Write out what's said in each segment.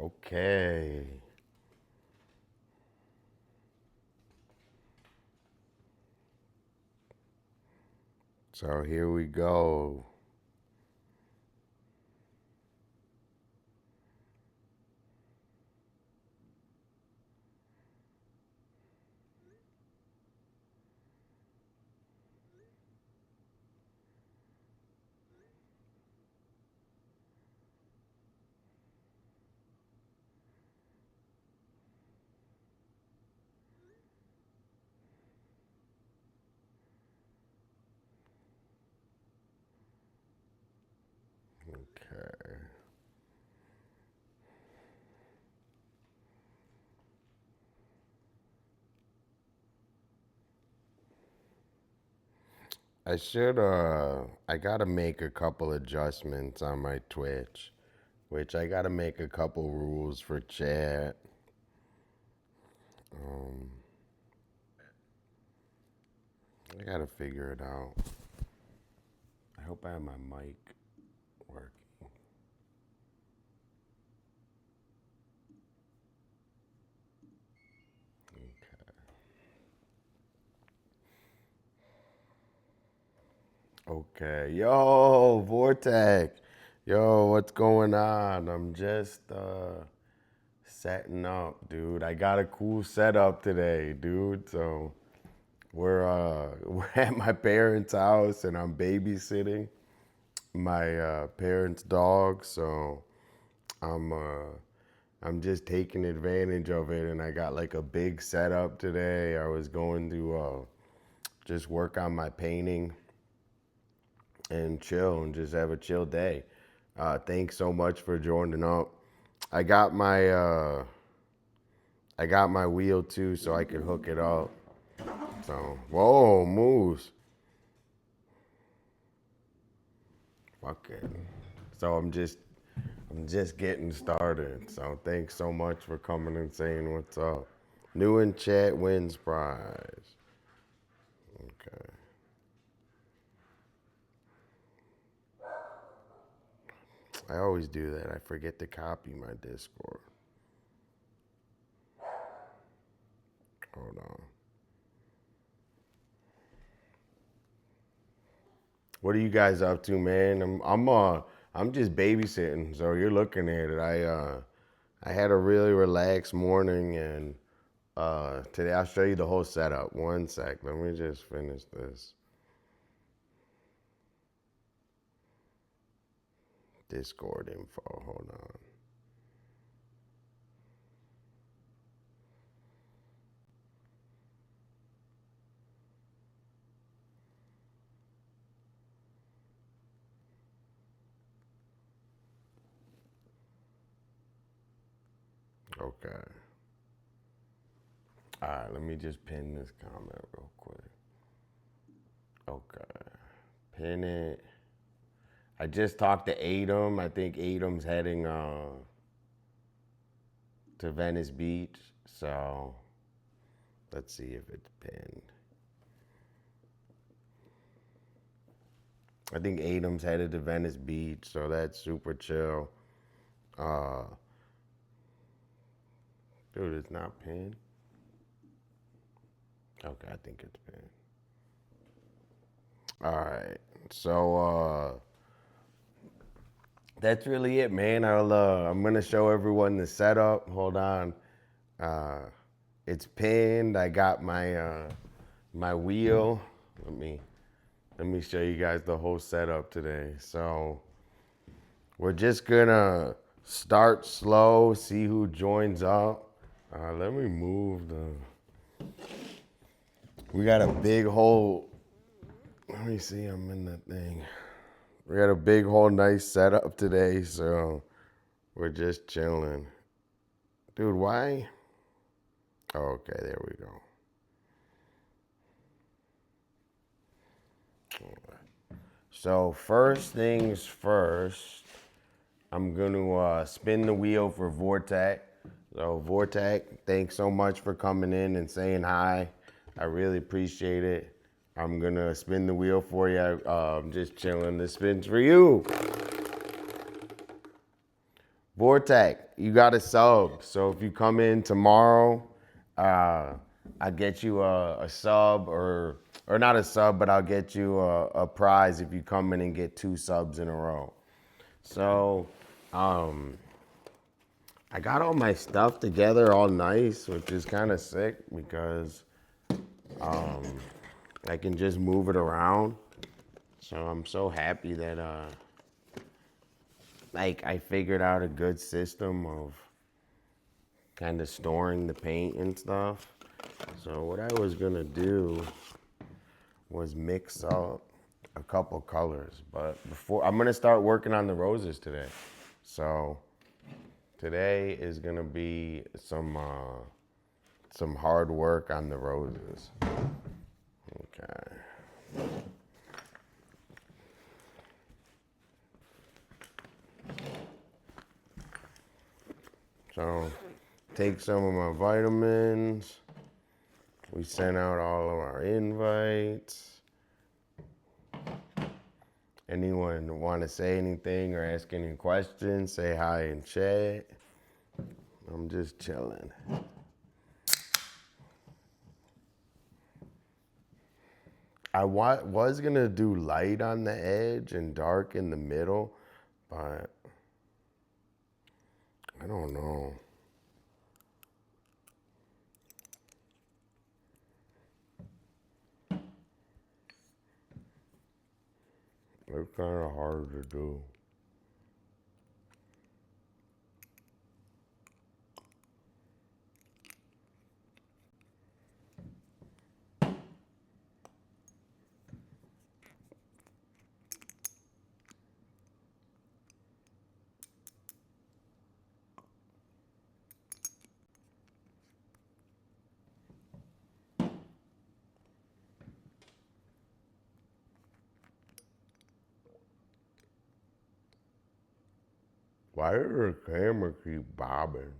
Okay. So here we go. Okay. I gotta make a couple adjustments on my Twitch, which I gotta make a couple rules for chat. Um, I gotta figure it out. I hope I have my mic working. Okay. Yo, Vortex. Yo, what's going on? I'm just setting up, dude. I got a cool setup today, dude. So we're at my parents' house and I'm babysitting my parents' dog. So I'm uh I'm just taking advantage of it, and I got like a big setup today. I was going to just work on my painting and chill and just have a chill day. Thanks so much for joining up. I got my uh, I got my wheel too, so I could hook it up. So whoa, moves. Fuck it. So I'm just getting started. So thanks so much for coming and saying what's up. New in chat wins prize. Okay. I always do that. I forget to copy my Discord. Hold on. What are you guys up to, man? I'm just babysitting. So you're looking at it. I had a really relaxed morning, and today I'll show you the whole setup. One sec. Let me just finish this Discord info. Hold on. Okay. All right. Let me just pin this comment real quick. Okay. Pin it. I just talked to Adam. I think Adam's heading to Venice Beach. So let's see if it's pinned. I think Adam's headed to Venice Beach, so that's super chill. Uh, Dude, it's not pinned. Okay, I think it's pinned. All right, so that's really it, man. I'm gonna show everyone the setup. Hold on, uh, it's pinned. I got my wheel. Let me show you guys the whole setup today. So we're just gonna start slow, see who joins up. Let me move the. We got a big hole. Let me see. I'm in that thing. We got a big whole nice setup today, so we're just chilling. Dude, why? Oh, okay, there we go. So first things first, I'm gonna spin the wheel for Vortac. So Vortac, thanks so much for coming in and saying hi. I really appreciate it. I'm gonna spin the wheel for you. I'm just chilling. This spin's for you. Vortex, you got a sub. So if you come in tomorrow, I'll get you a sub or not a sub, but I'll get you a prize if you come in and get 2 subs in a row. So I got all my stuff together all nice, which is kind of sick because I can just move it around. So I'm so happy that like I figured out a good system of kind of storing the paint and stuff. So what I was gonna do was mix up a couple colors, but before I'm gonna start working on the roses today. So today is gonna be some hard work on the roses. Okay. So take some of my vitamins. We sent out all of our invites. Anyone want to say anything or ask any questions, say hi in chat. I'm just chilling. I was going to do light on the edge and dark in the middle, but I don't know. It's kind of hard to do. Why does the camera keep bobbing?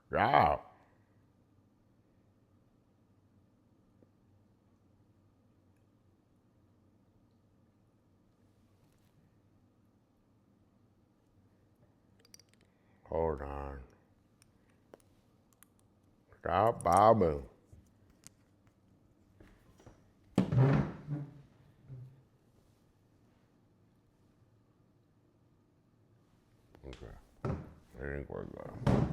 Stop. Hold on. Stop bobbing. Okay. I think we're good.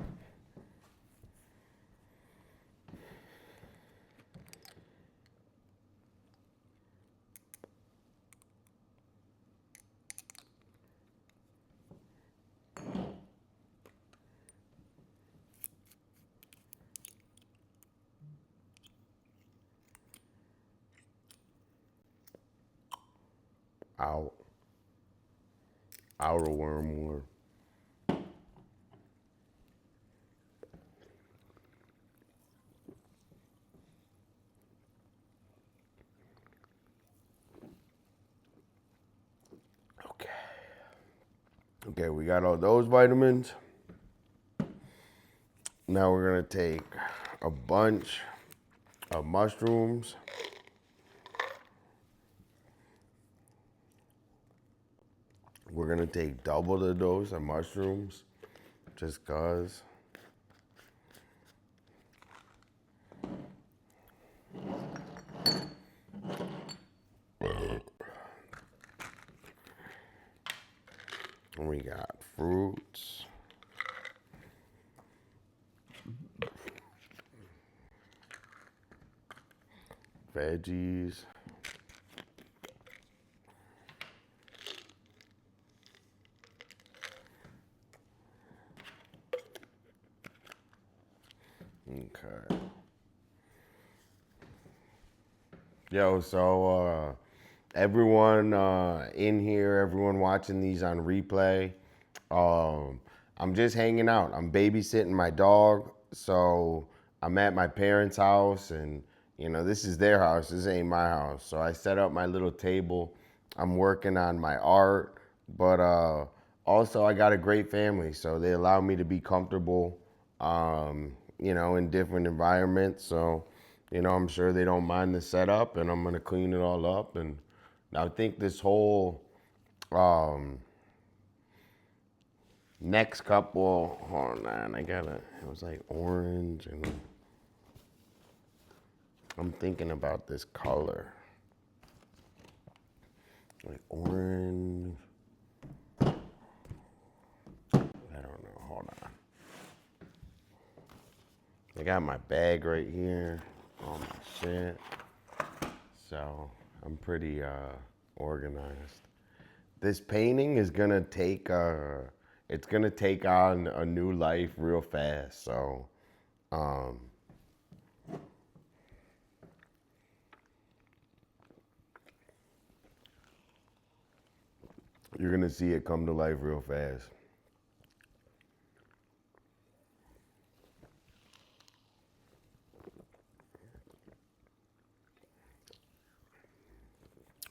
Out. Outer wormwood. Okay. Okay, we got all those vitamins. Now we're gonna take a bunch of mushrooms. We're gonna take double the dose of mushrooms, just cause. And we got fruits. Veggies. Okay. Yo, so everyone in here, everyone watching these on replay, I'm just hanging out. I'm babysitting my dog, so I'm at my parents' house, and you know this is their house. This ain't my house. So I set up my little table. I'm working on my art, but also I got a great family, so they allow me to be comfortable you know, in different environments. So, you know, I'm sure they don't mind the setup, and I'm gonna clean it all up. And I think this whole next couple, hold on, it was like orange, and I'm thinking about this color. Like orange. I don't know, hold on. I got my bag right here, all my shit. So I'm pretty organized. This painting is gonna take it's gonna take on a new life real fast. So you're gonna see it come to life real fast.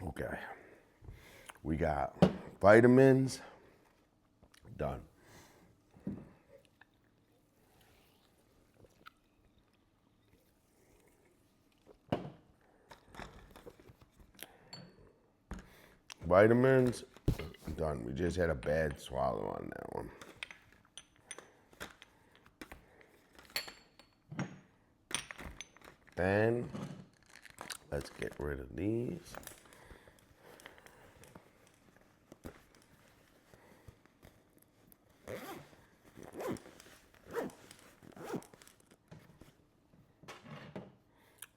Okay. We got vitamins, done. Vitamins, done. We just had a bad swallow on that one. Then, let's get rid of these.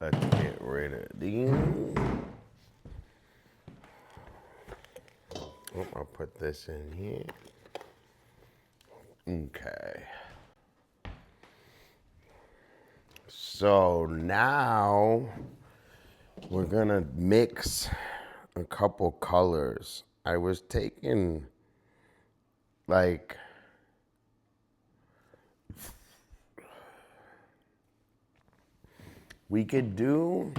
Let's get rid of these. Oh, I'll put this in here. Okay. So now we're gonna mix a couple colors. I was taking like we could do,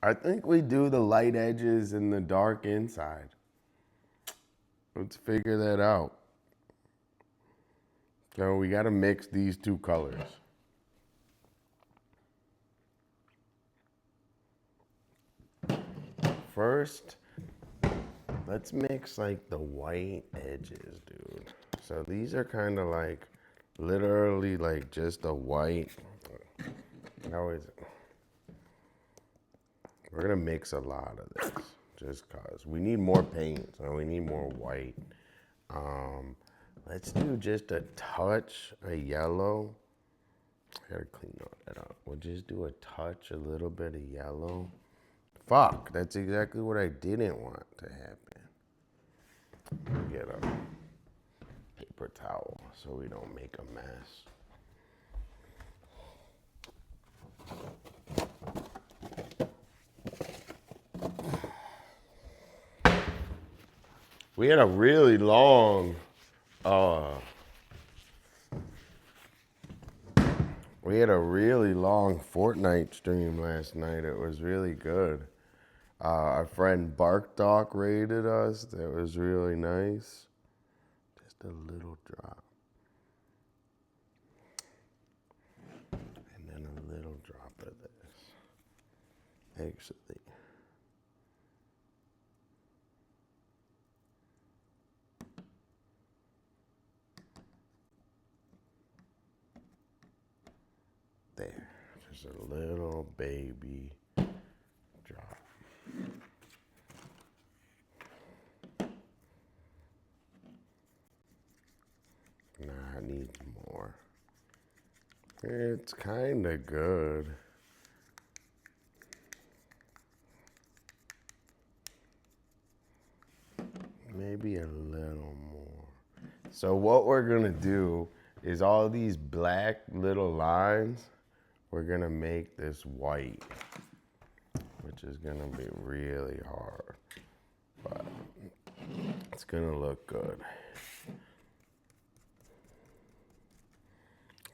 I think we do the light edges and the dark inside. Let's figure that out. So we gotta mix these two colors. First, let's mix like the white edges, dude. So these are kind of like literally like just a white. We're gonna mix a lot of this just cause we need more paint, so we need more white. Let's do just a touch of yellow. I gotta clean that up. We'll just do a touch, a little bit of yellow. Fuck, that's exactly what I didn't want to happen. Get a paper towel so we don't make a mess. We had a really long Fortnite stream last night. It was really good. Our friend Barkdog rated us. That was really nice. Just a little drop. And then a little drop of this. Actually. There. Just a little baby drop. Nah, I need more. It's kind of good. Maybe a little more. So what we're gonna do is all these black little lines, we're gonna make this white, which is gonna be really hard, but it's gonna look good.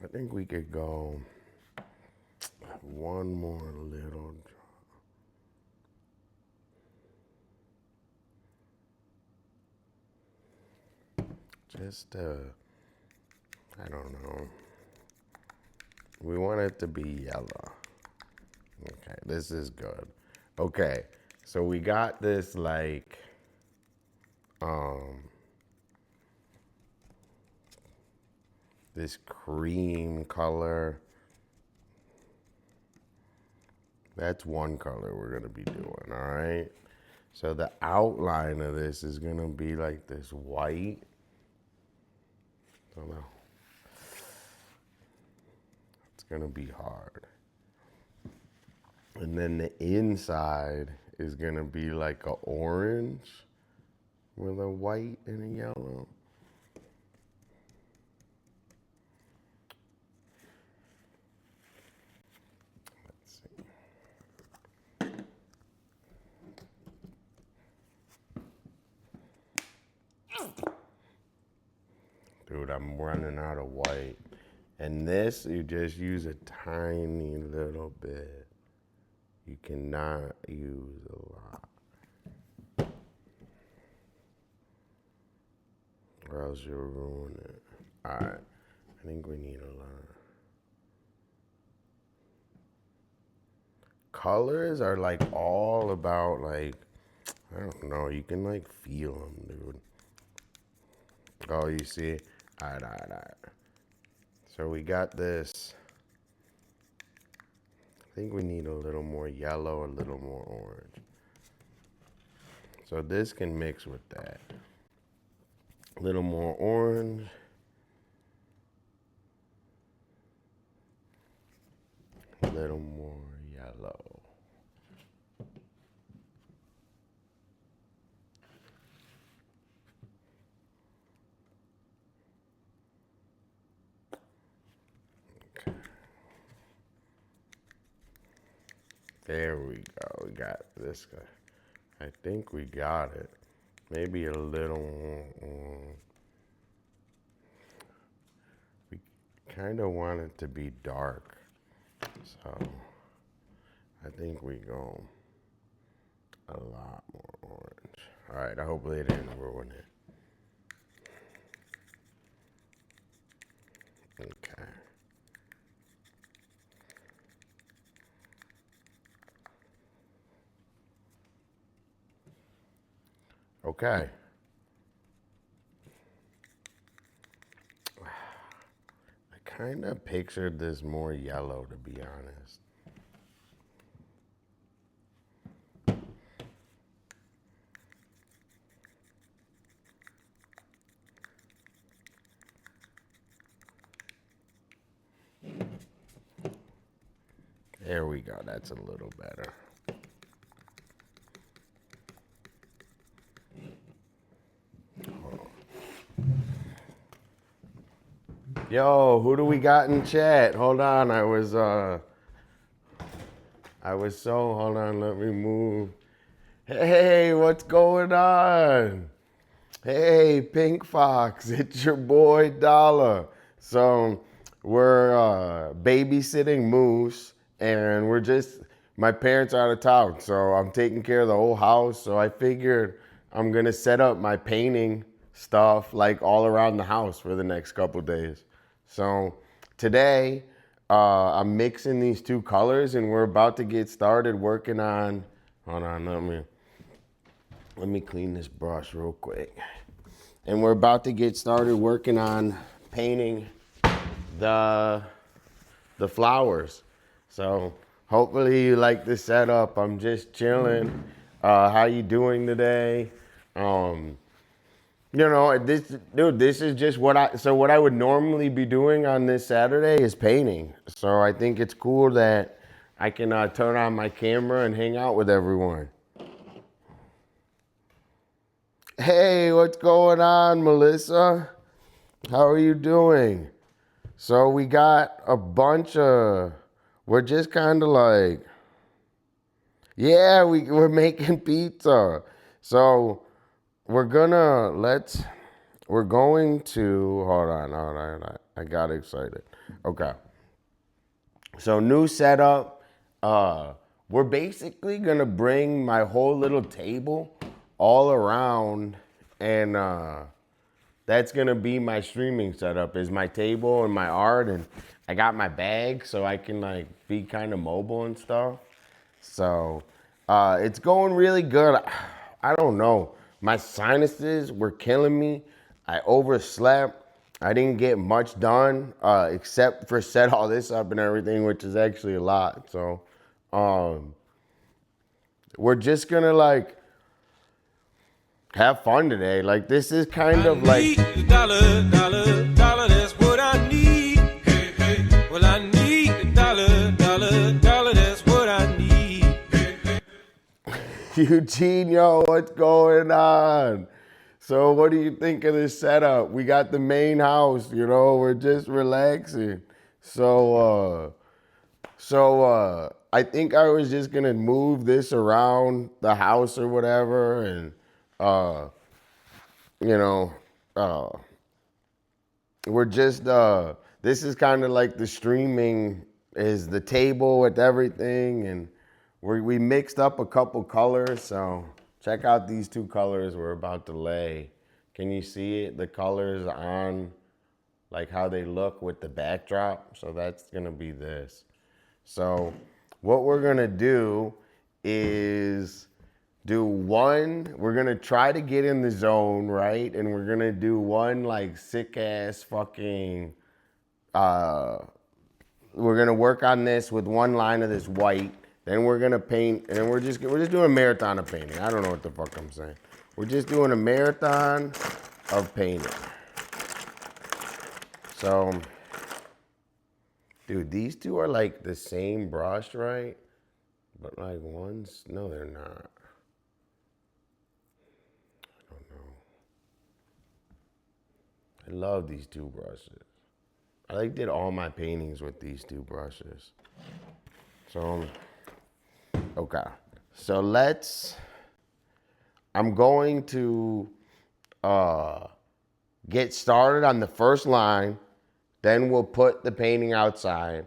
I think we could go one more little drop. Just I don't know. We want it to be yellow. Okay, this is good. Okay, so we got this like, this cream color. That's one color we're gonna be doing, all right? So the outline of this is gonna be like this white. Don't know. It's gonna be hard. And then the inside is gonna be like a orange with a white and a yellow. Let's see. Dude, I'm running out of white. And this, you just use a tiny little bit. You cannot use a lot, or else you'll ruin it. All right, I think we need a lot. Colors are like all about like, I don't know, you can like feel them, dude. Oh, you see? All right, all right, all right. So we got this. I think we need a little more yellow, a little more orange. So this can mix with that. A little more orange. A little more yellow. Okay. There we go. We got this guy. I think we got it. Maybe a little. We kind of want it to be dark. So I think we go a lot more orange. All right, I hope they didn't ruin it. Okay. Okay. I kind of pictured this more yellow, to be honest. There we go. That's a little better. Yo, who do we got in chat? Hold on, hold on, let me move. Hey, what's going on? Hey, Pink Fox, it's your boy Dolla. So we're babysitting Moose, and my parents are out of town, so I'm taking care of the whole house. So I figured I'm gonna set up my painting stuff like all around the house for the next couple days. So today, I'm mixing these two colors, and we're about to get started working on, hold on, let me clean this brush real quick. And we're about to get started working on painting the flowers. So hopefully you like the setup. I'm just chilling. How you doing today? This is just what I would normally be doing on this Saturday is painting. So I think it's cool that I can turn on my camera and hang out with everyone. Hey, what's going on, Melissa? How are you doing? So we got a bunch of, we're just kind of like, yeah, we're making pizza. So we're going to, hold on. I got excited. Okay. So new setup. We're basically going to bring my whole little table all around and that's gonna be my streaming setup, is my table and my art, and I got my bag so I can like be kind of mobile and stuff. So it's going really good. I don't know. My sinuses were killing me. I overslept. I didn't get much done except for set all this up and everything, which is actually a lot. So we're just gonna like have fun today. Like this is kind of like dollar, dollar, dollar, that's what I need. Hey, hey. Well, I need a dollar, dollar, dollar, that's what I need. Hey, hey. Eugene, yo, what's going on? So what do you think of this setup? We got the main house, you know, we're just relaxing. So I think I was just gonna move this around the house or whatever, and you know, uh, we're just this is kind of like the streaming is the table with everything, and we mixed up a couple colors. So check out these two colors we're about to lay. Can you see it? The colors on like how they look with the backdrop. So that's gonna be this. So what we're gonna do is we're gonna try to get in the zone, right? And we're gonna do one like sick ass fucking, we're gonna work on this with one line of this white. Then we're gonna paint, and then we're just doing a marathon of painting. I don't know what the fuck I'm saying. We're just doing a marathon of painting. So, dude, these two are like the same brush, right? But like no, they're not. I don't know. I love these two brushes. I like did all my paintings with these two brushes. So, okay. So I'm going to get started on the first line. Then we'll put the painting outside.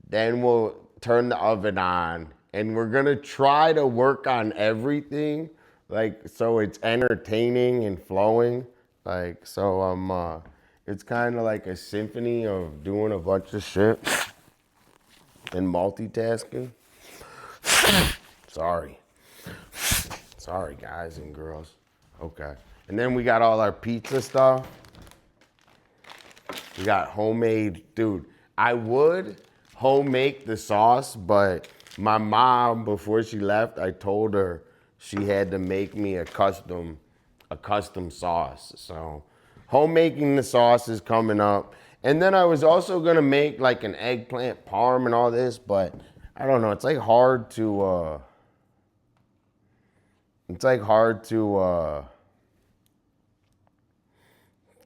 Then we'll turn the oven on. And we're gonna try to work on everything, like, so it's entertaining and flowing. Like, so it's kind of like a symphony of doing a bunch of shit and multitasking. Sorry, guys and girls. Okay. And then we got all our pizza stuff. We got homemade, dude. I would homemade the sauce, but my mom, before she left, I told her she had to make me a custom sauce. So homemaking the sauce is coming up. And then I was also gonna make like an eggplant parm and all this, but I don't know, it's like hard to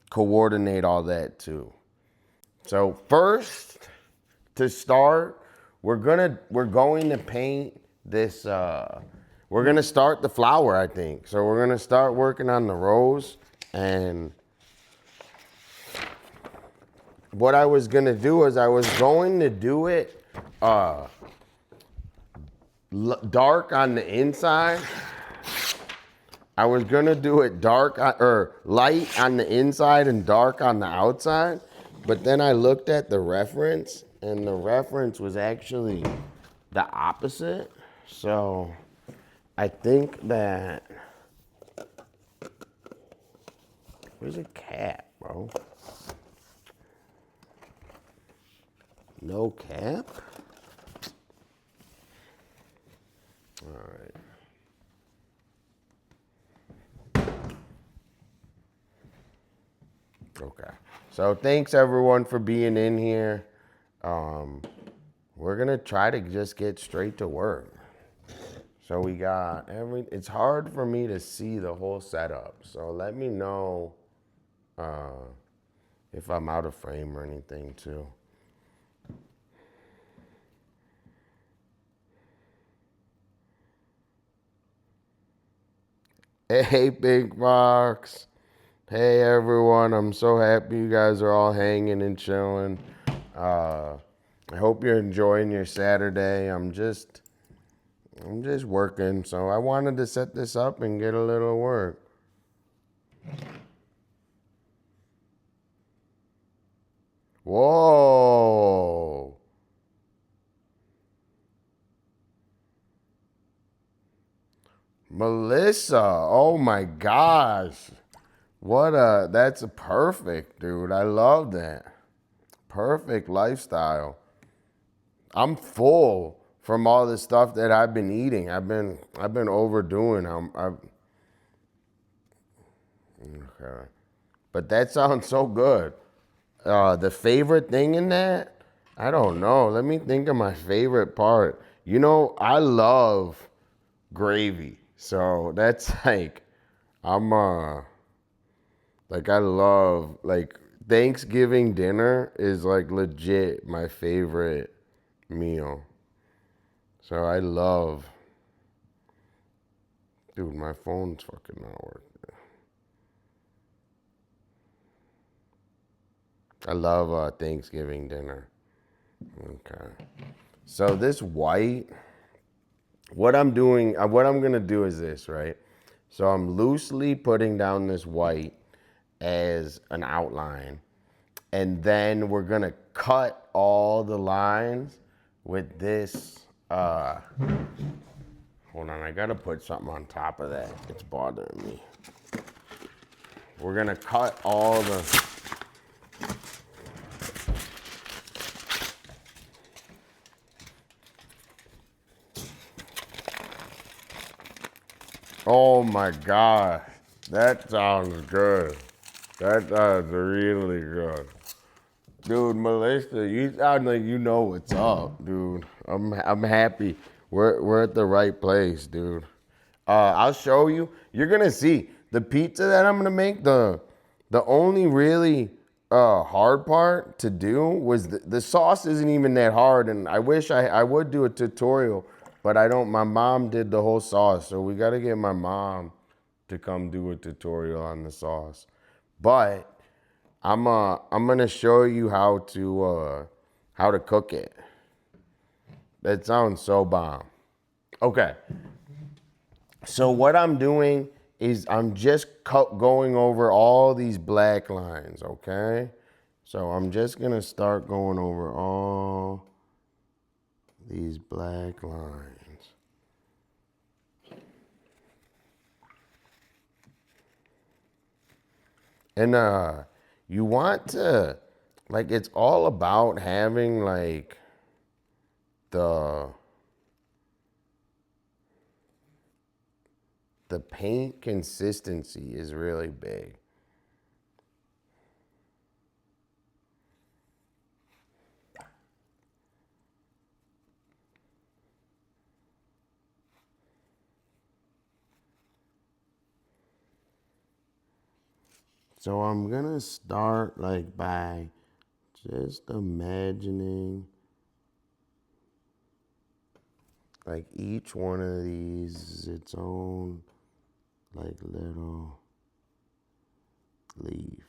coordinate all that too. So first, to start, we're going to paint this. We're gonna start the flower, I think. So we're gonna start working on the rose, and what I was gonna do is I was going to do it dark on the inside. I was gonna do it dark or light on the inside and dark on the outside, but then I looked at the reference, and the reference was actually the opposite. So I think that, where's a cap, bro? No cap? All right. Okay. So thanks everyone for being in here. We're gonna try to just get straight to work. So we got it's hard for me to see the whole setup. So let me know if I'm out of frame or anything too. Hey, Big Box. Hey, everyone. I'm so happy you guys are all hanging and chilling. I hope you're enjoying your Saturday. I'm just working, so I wanted to set this up and get a little work. Whoa. Melissa, oh my gosh. That's a perfect, dude. I love that. Perfect lifestyle. I'm full from all the stuff that I've been eating. I've been overdoing. Okay. But that sounds so good. The favorite thing in that? I don't know. Let me think of my favorite part. I love gravy. So that's like I'm like I love like Thanksgiving dinner is like legit my favorite meal. So I love, dude, my phone's fucking not working. I love Thanksgiving dinner. Okay. So this white, what I'm gonna do is this, right? So I'm loosely putting down this white as an outline, and then we're gonna cut all the lines with this. Hold on, I gotta put something on top of that. It's bothering me. We're gonna cut all the. Oh my gosh, that sounds good. That sounds really good. Dude, Melissa, you sound like you know what's up, dude. I'm happy. We're at the right place, dude. I'll show you. You're gonna see the pizza that I'm gonna make. The only really hard part to do was the sauce isn't even that hard, and I wish I would do a tutorial, but I don't. My mom did the whole sauce, so we gotta get my mom to come do a tutorial on the sauce. But I'm gonna show you how to cook it. That sounds so bomb. Okay. So what I'm doing is I'm just going over all these black lines, okay? So I'm just gonna start going over all these black lines. And you want to, like, it's all about having like the paint consistency is really big. So I'm gonna start like by just imagining like each one of these is its own like little leaf.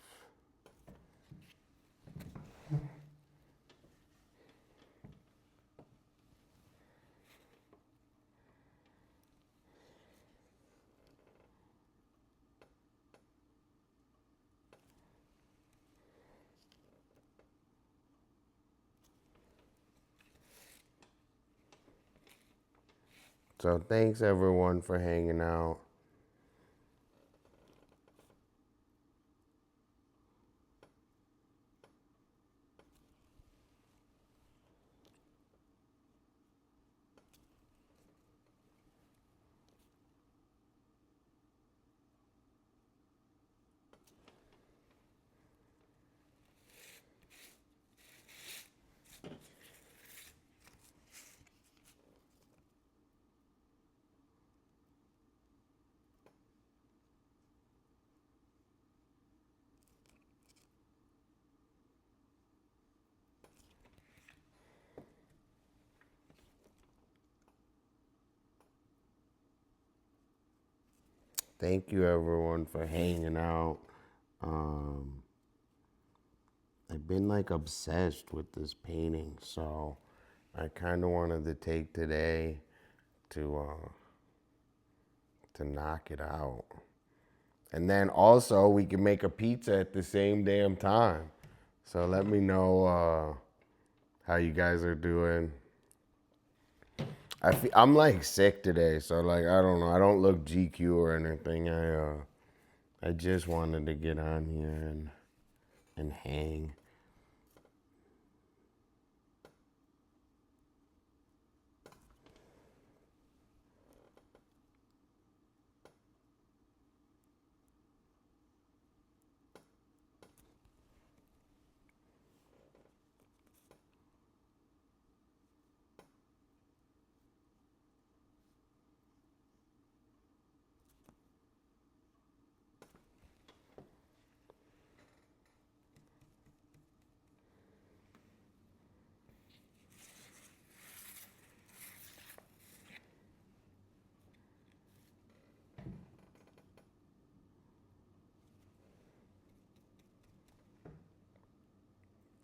So thanks everyone for hanging out. Thank you everyone for hanging out. Um, I've been like obsessed with this painting, so I kind of wanted to take today to knock it out. And then also we can make a pizza at the same damn time. So let me know how you guys are doing. I'm like sick today, so like I don't know. I don't look GQ or anything. I just wanted to get on here and hang.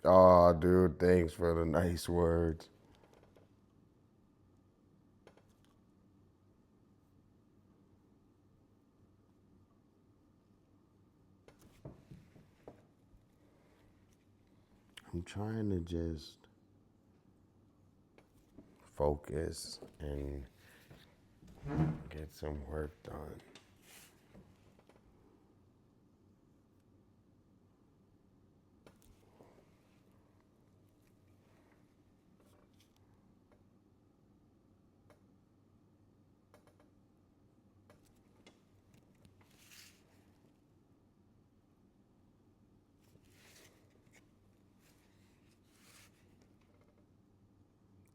Oh, dude, thanks for the nice words. I'm trying to just focus and get some work done.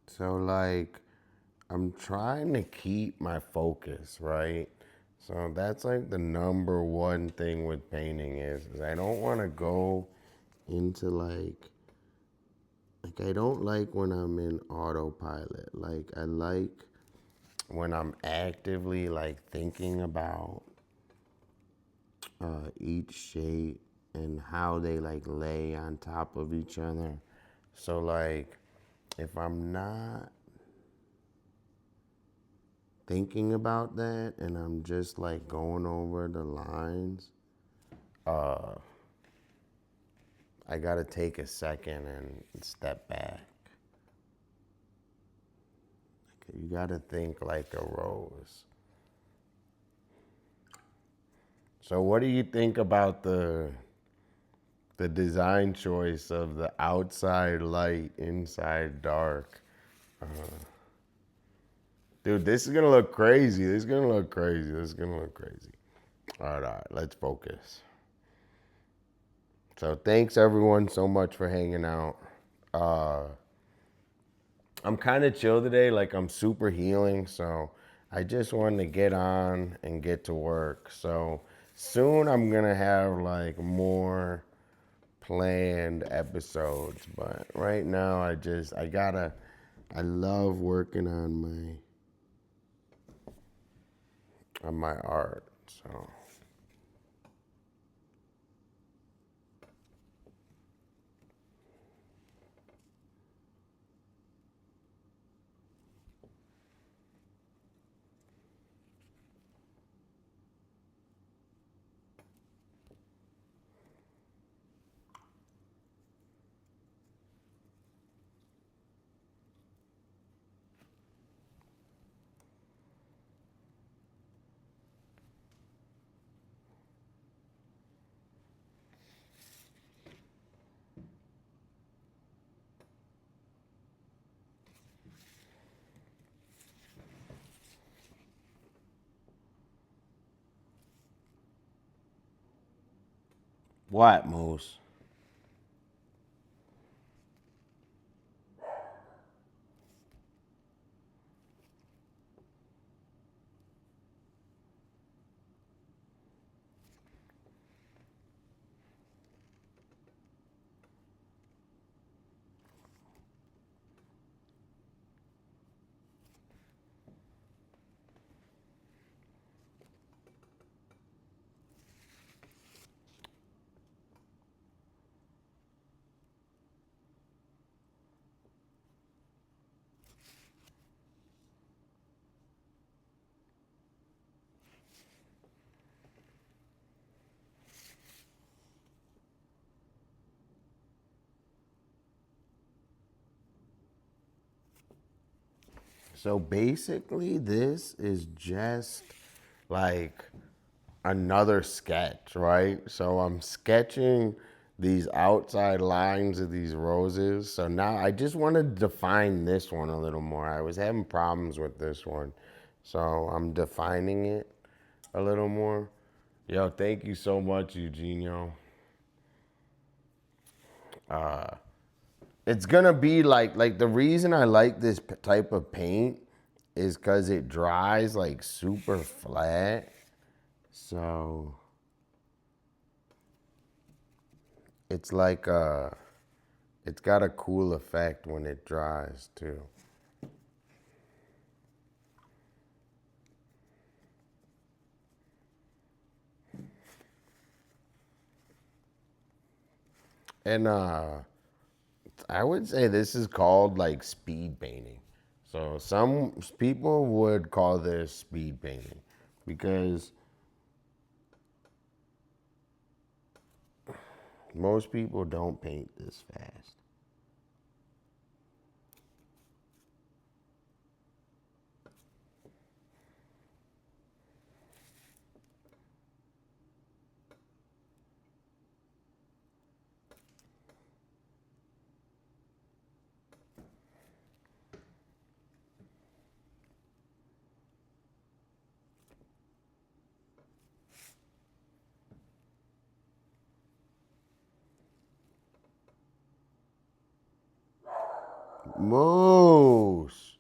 So like I'm trying to keep my focus, right? So that's like the number one thing with painting is I don't want to go into like I don't like when I'm in autopilot. Like I like when I'm actively like thinking about each shape and how they like lay on top of each other. So like if I'm not thinking about that and I'm just like going over the lines, I gotta take a second and step back. You gotta think like a rose. So what do you think about the design choice of the outside light, inside dark? Dude, this is gonna look crazy. This is gonna look crazy. This is gonna look crazy. All right, let's focus. So thanks everyone so much for hanging out. Uh, I'm kind of chill today, like I'm super healing, so I just wanted to get on and get to work. So soon I'm gonna have like more planned episodes, but right now I love working on my art. So what, Moose? So basically, this is just like another sketch, right? So I'm sketching these outside lines of these roses. So now I just want to define this one a little more. I was having problems with this one. So I'm defining it a little more. Yo, thank you so much, Eugenio. It's gonna be like the reason I like this type of paint is because it dries like super flat. So it's like it's got a cool effect when it dries too. And I would say this is called like speed painting. So some people would call this speed painting because most people don't paint this fast. Moose.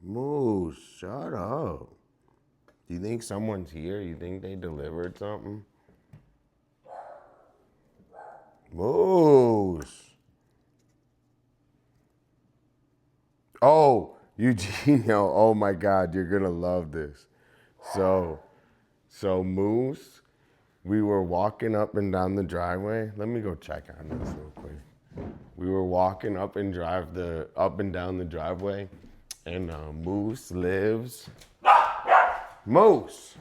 Moose, shut up. Do you think someone's here? You think they delivered something? Moose. Oh, Eugenio. Oh my God, you're gonna love this. So, so Moose, we were walking up and down the driveway. Let me go check on this real quick. We were walking up and down the driveway, and Moose lives. Moose.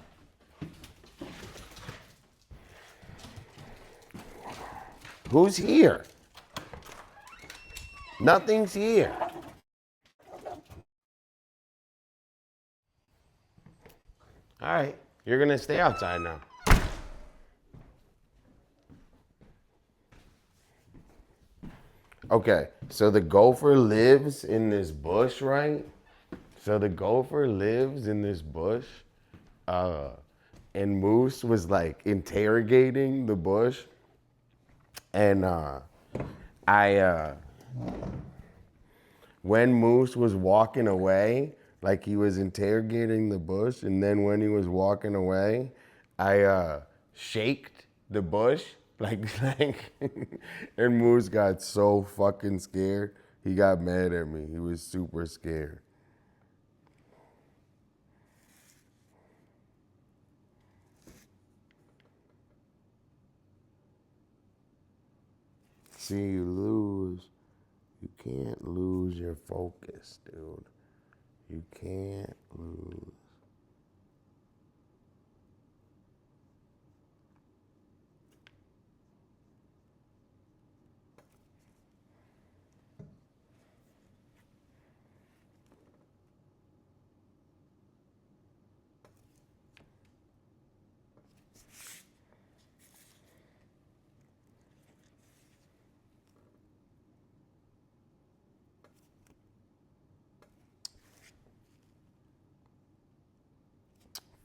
Who's here? Nothing's here. All right, you're gonna stay outside now. Okay, so the gopher lives in this bush, right? So the gopher lives in this bush, uh, and Moose was like interrogating the bush, and I when Moose was walking away, like he was interrogating the bush, and then when he was walking away, I shaked the bush, like, and Moose got so fucking scared. He got mad at me. He was super scared. See, you lose. You can't lose your focus, dude. You can't lose.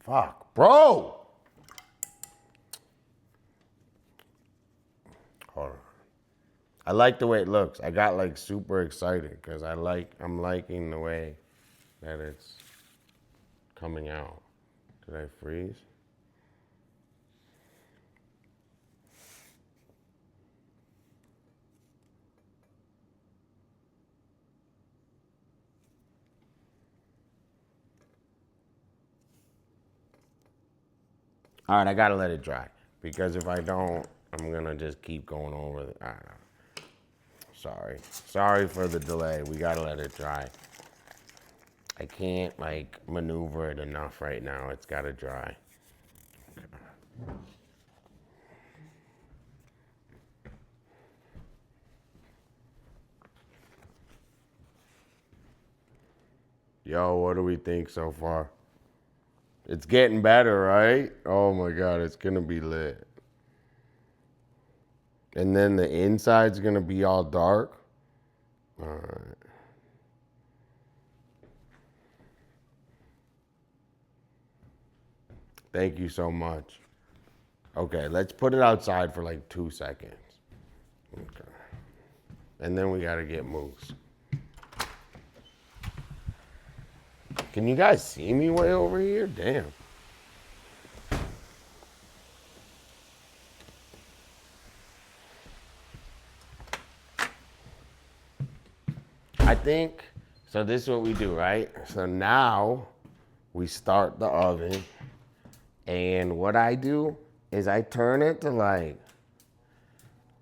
Fuck, bro. Hold on. I like the way it looks. I got like super excited because I'm liking the way that it's coming out. Did I freeze? All right, I gotta let it dry because if I don't, I'm gonna just keep going over it. I don't know. Sorry for the delay. We gotta let it dry. I can't like maneuver it enough right now. It's gotta dry. Yo, what do we think so far? It's getting better, right? Oh my God, it's gonna be lit. And then the inside's gonna be all dark. All right. Thank you so much. Okay, let's put it outside for like 2 seconds. Okay. And then we gotta get moose. Can you guys see me way over here? Damn. I think, so this is what we do, right? So now we start the oven. And what I do is I turn it to like,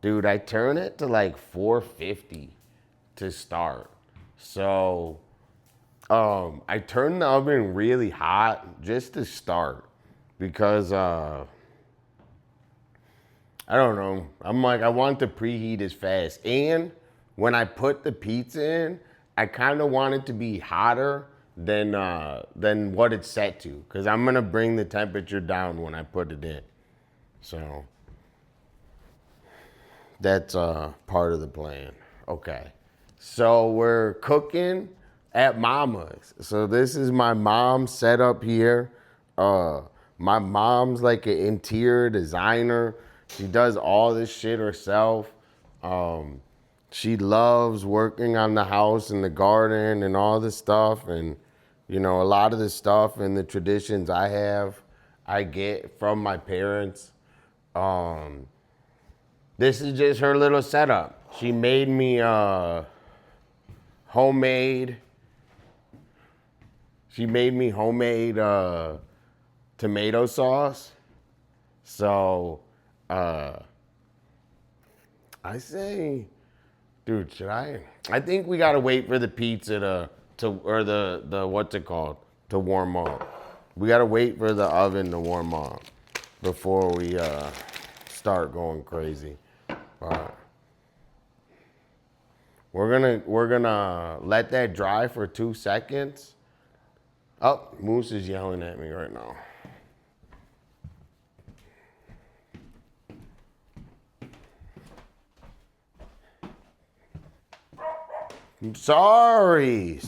dude, I turn it to like 450 to start. So I turn the oven really hot just to start because I don't know. I'm like, I want the preheat as fast. And when I put the pizza in, I kind of want it to be hotter than what it's set to, because I'm gonna bring the temperature down when I put it in. So that's part of the plan. Okay. So we're cooking at Mama's. So this is my mom's setup here. My mom's like an interior designer. She does all this shit herself. She loves working on the house and the garden and all this stuff. And, you know, a lot of the stuff and the traditions I have, I get from my parents. This is just her little setup. She made me homemade. She made me homemade tomato sauce. So I say, dude, should I? I think we gotta wait for the pizza to or the what's it called to warm up. We gotta wait for the oven to warm up before we start going crazy. We're gonna let that dry for 2 seconds. Oh, Moose is yelling at me right now. Sorry.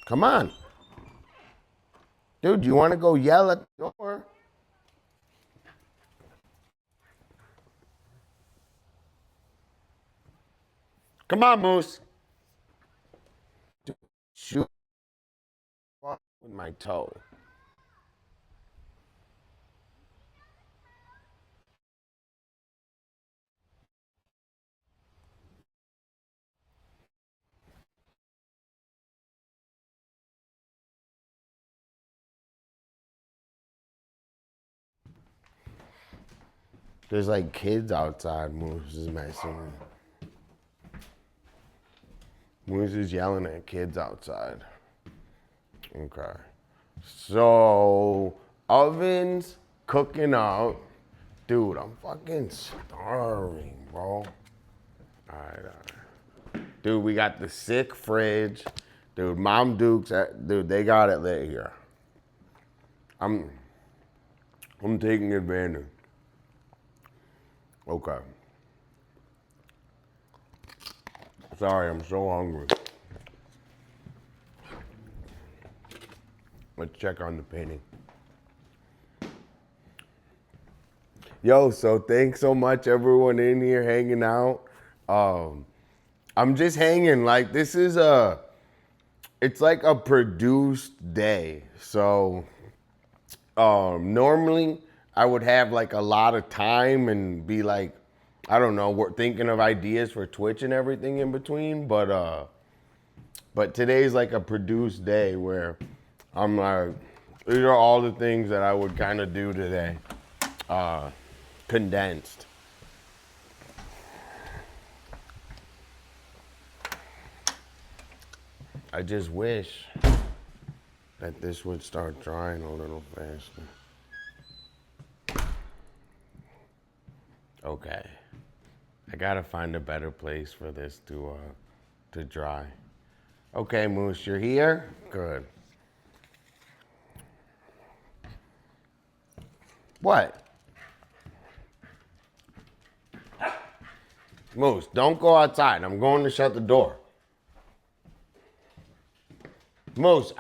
Come on. Dude, you want to go yell at the door? Come on, Moose. Dude, shoot with my toe. There's like kids outside. Moose is messing. Moose is yelling at kids outside. Okay. So, oven's cooking out. Dude, I'm fucking starving, bro. All right. Dude, we got the sick fridge. Dude, Mom Duke's, dude, they got it lit here. I'm taking advantage. Okay. Sorry, I'm so hungry. Let's check on the painting. Yo, so thanks so much, everyone in here hanging out. I'm just hanging. Like, it's like a produced day. So, normally I would have like a lot of time and be like, I don't know, we're thinking of ideas for Twitch and everything in between. But today's like a produced day where I'm like, these are all the things that I would kind of do today, condensed. I just wish that this would start drying a little faster. Okay. I gotta find a better place for this to dry. Okay, Moose, you're here? Good. What? Moose, don't go outside. I'm going to shut the door. Moose,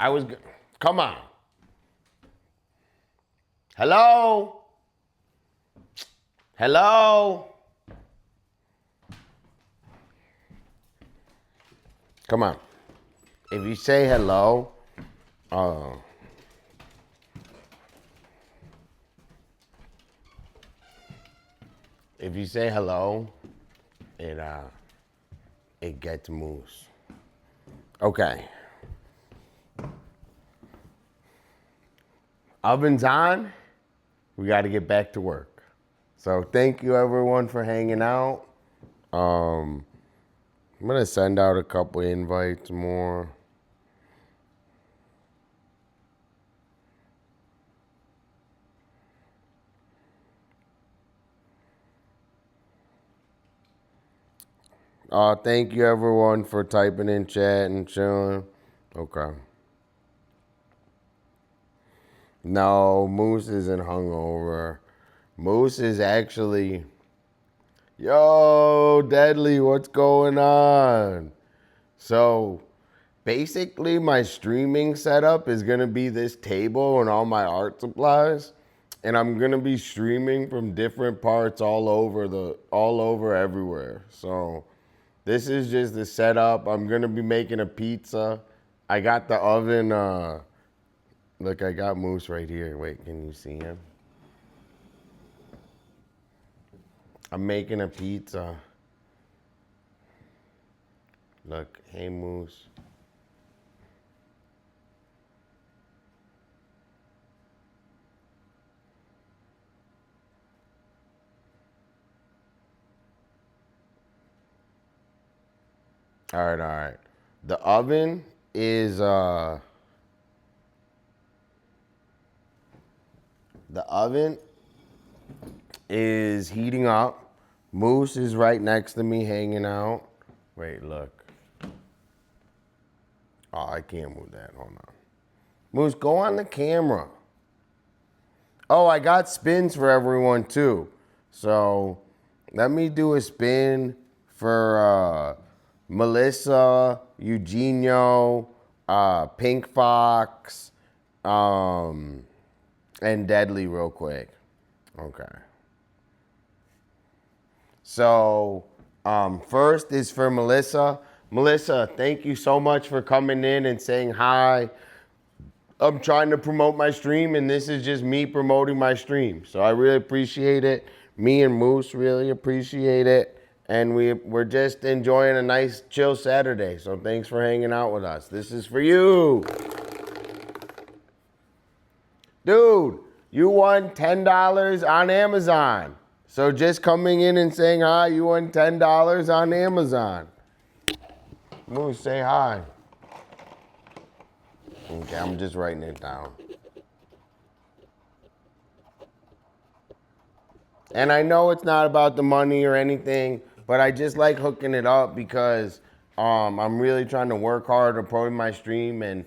come on. Hello? Hello? Come on. If you say hello, if you say hello, it gets Moose. Okay. Oven's on. We got to get back to work. So thank you everyone for hanging out. I'm gonna send out a couple invites more. Thank you everyone for typing in chat and chilling. Okay. No, Moose isn't hungover. Moose is actually, yo, Deadly, what's going on? So basically my streaming setup is gonna be this table and all my art supplies. And I'm gonna be streaming from different parts all over everywhere. So this is just the setup. I'm gonna be making a pizza. I got the oven, look, I got Moose right here. Wait, can you see him? I'm making a pizza. Look, hey Moose. All right. The oven is heating up. Moose is right next to me hanging out. Wait, look. Oh, I can't move that. Hold on. Moose, go on the camera. Oh, I got spins for everyone too. So let me do a spin for Melissa, Eugenio, Pink Fox, and Deadly real quick. Okay. So first is for Melissa. Melissa, thank you so much for coming in and saying hi. I'm trying to promote my stream, and this is just me promoting my stream. So I really appreciate it. Me and Moose really appreciate it. And we're just enjoying a nice, chill Saturday. So thanks for hanging out with us. This is for you. Dude, you won $10 on Amazon. So just coming in and saying hi, you won $10 on Amazon. Moose, say hi. Okay, I'm just writing it down. And I know it's not about the money or anything, but I just like hooking it up because I'm really trying to work hard to promote my stream, and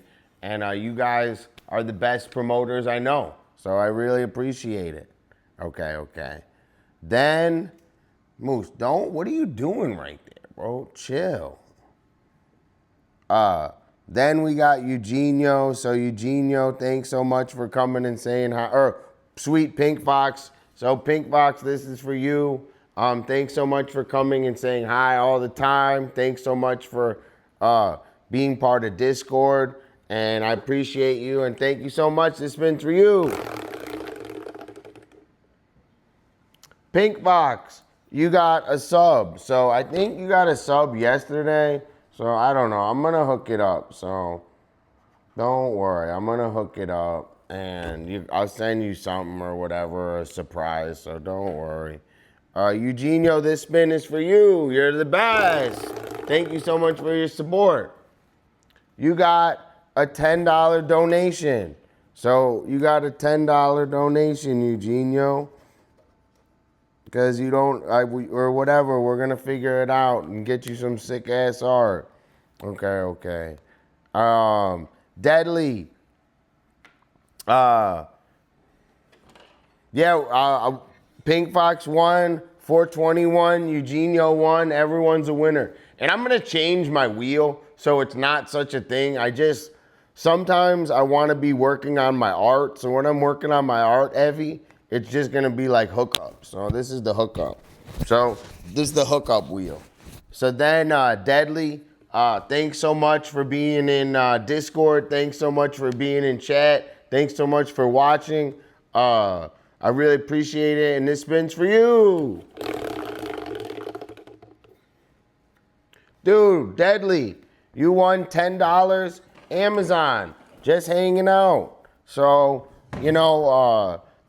you guys are the best promoters I know. So I really appreciate it. Okay. Then, Moose, what are you doing right there, bro? Chill. Then we got Eugenio. So Eugenio, thanks so much for coming and saying hi. Or Sweet Pink Fox So Pink Box, this is for you. Thanks so much for coming and saying hi all the time. Thanks so much for being part of Discord. And I appreciate you. And thank you so much. This has been for you. Pink Box, you got a sub. So I think you got a sub yesterday. So I don't know. I'm going to hook it up. So don't worry. I'm going to hook it up. And I'll send you something or whatever, a surprise. So don't worry. Eugenio, this spin is for you. You're the best. Thank you so much for your support. You got a $10 donation. So you got a $10 donation, Eugenio. Because you don't, or whatever, we're going to figure it out and get you some sick ass art. Okay. Deadly. Pink Fox won, 421, Eugenio won, everyone's a winner. And I'm going to change my wheel so it's not such a thing. Sometimes I want to be working on my art. So when I'm working on my art heavy, it's just going to be like hookup. So this is the hookup. So this is the hookup wheel. So then Deadly, thanks so much for being in Discord. Thanks so much for being in chat. Thanks so much for watching. I really appreciate it. And this spin's for you. Dude, Deadly, you won $10 Amazon. Just hanging out. So,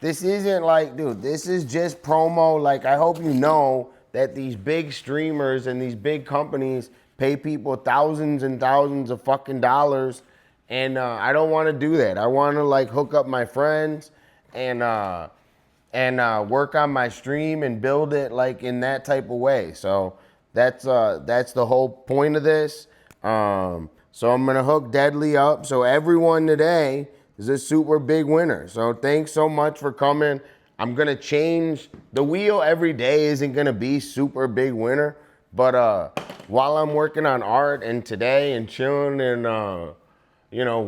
this isn't like, dude, this is just promo. Like, I hope you know that these big streamers and these big companies pay people thousands and thousands of fucking dollars. And I don't want to do that. I want to like hook up my friends and work on my stream and build it like in that type of way. So that's the whole point of this. So I'm gonna hook Deadly up. So everyone today is a super big winner. So thanks so much for coming. I'm gonna change the wheel every day. Isn't gonna be super big winner, but while I'm working on art and today and chilling and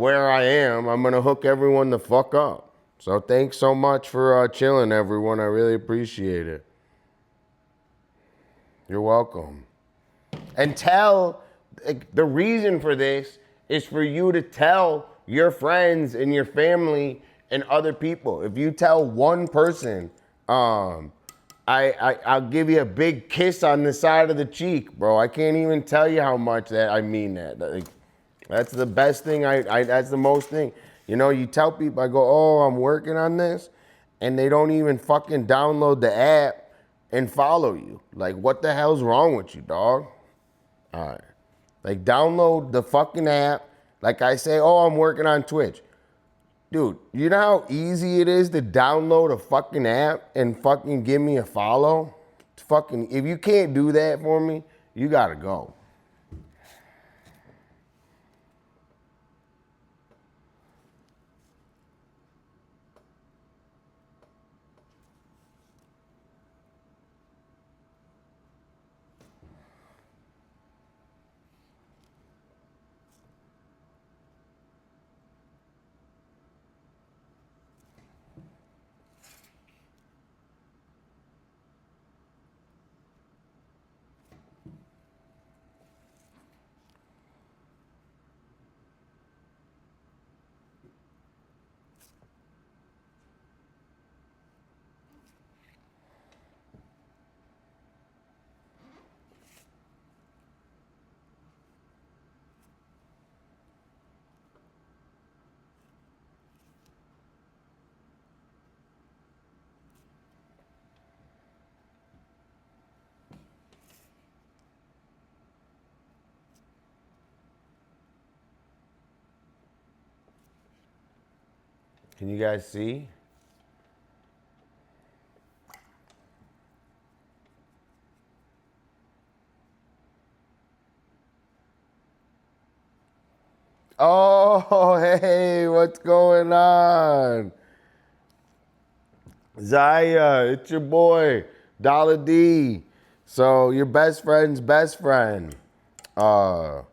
where I am, I'm gonna hook everyone the fuck up. So thanks so much for chilling, everyone. I really appreciate it. You're welcome. And the reason for this is for you to tell your friends and your family and other people. If you tell one person, I'll give you a big kiss on the side of the cheek, bro. I can't even tell you how much that I mean that. Like, that's the best thing. That's the most thing. You tell people, I go, oh, I'm working on this, and they don't even fucking download the app and follow you. Like, what the hell's wrong with you, dog? All right. Like, download the fucking app. Like I say, oh, I'm working on Twitch. Dude, you know how easy it is to download a fucking app and fucking give me a follow? If you can't do that for me, you gotta go. Can you guys see? Oh, hey, what's going on? Zaya, it's your boy, Dolla D. So your best friend's best friend. I'm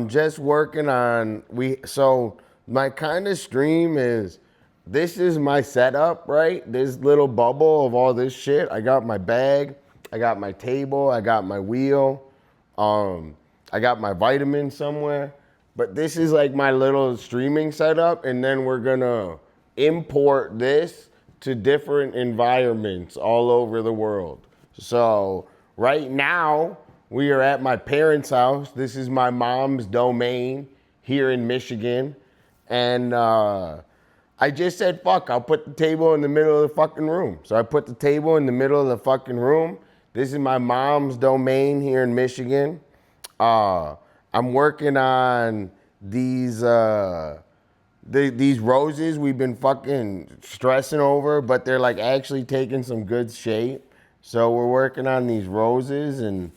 just working on so my kind of stream is this is my setup, right? This little bubble of all this shit. I got my bag, I got my table, I got my wheel, I got my vitamins somewhere. But this is like my little streaming setup, and then we're gonna import this to different environments all over the world. So right now, we are at my parents' house. This is my mom's domain here in Michigan. And I just said, fuck, I'll put the table in the middle of the fucking room. So I put the table in the middle of the fucking room. This is my mom's domain here in Michigan. I'm working on these these roses we've been fucking stressing over, but they're like actually taking some good shape. So we're working on these roses, and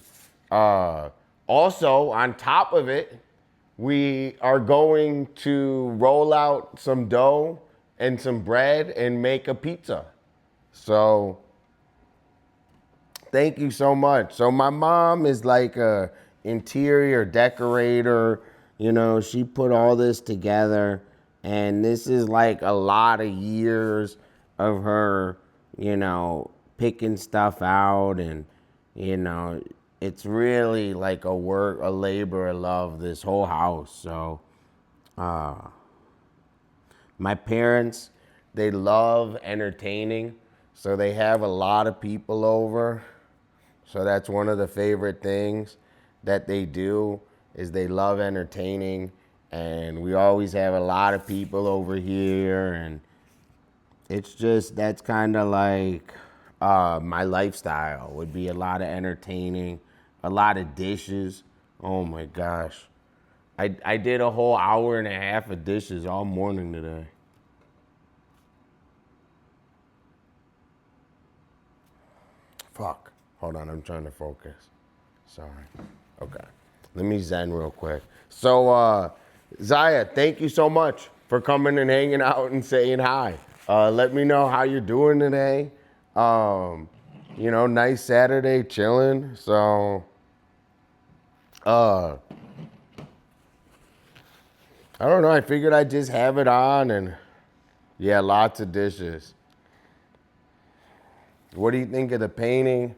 also on top of it, we are going to roll out some dough and some bread and make a pizza. So thank you so much. So my mom is like a interior decorator. You know, she put all this together, and this is like a lot of years of her, you know, picking stuff out, and you know, it's really like a labor of love, this whole house. So my parents, they love entertaining, so they have a lot of people over. So that's one of the favorite things that they do, is they love entertaining, and we always have a lot of people over here, and it's just, that's kind of like my lifestyle would be a lot of entertaining, a lot of dishes. Oh my gosh. I did a whole hour and a half of dishes all morning today. Fuck. Hold on, I'm trying to focus. Sorry. Okay. Let me zen real quick. So, Zaya, thank you so much for coming and hanging out and saying hi. Let me know how you're doing today. You know, nice Saturday chilling. So, I don't know. I figured I'd just have it on, and yeah, lots of dishes. What do you think of the painting?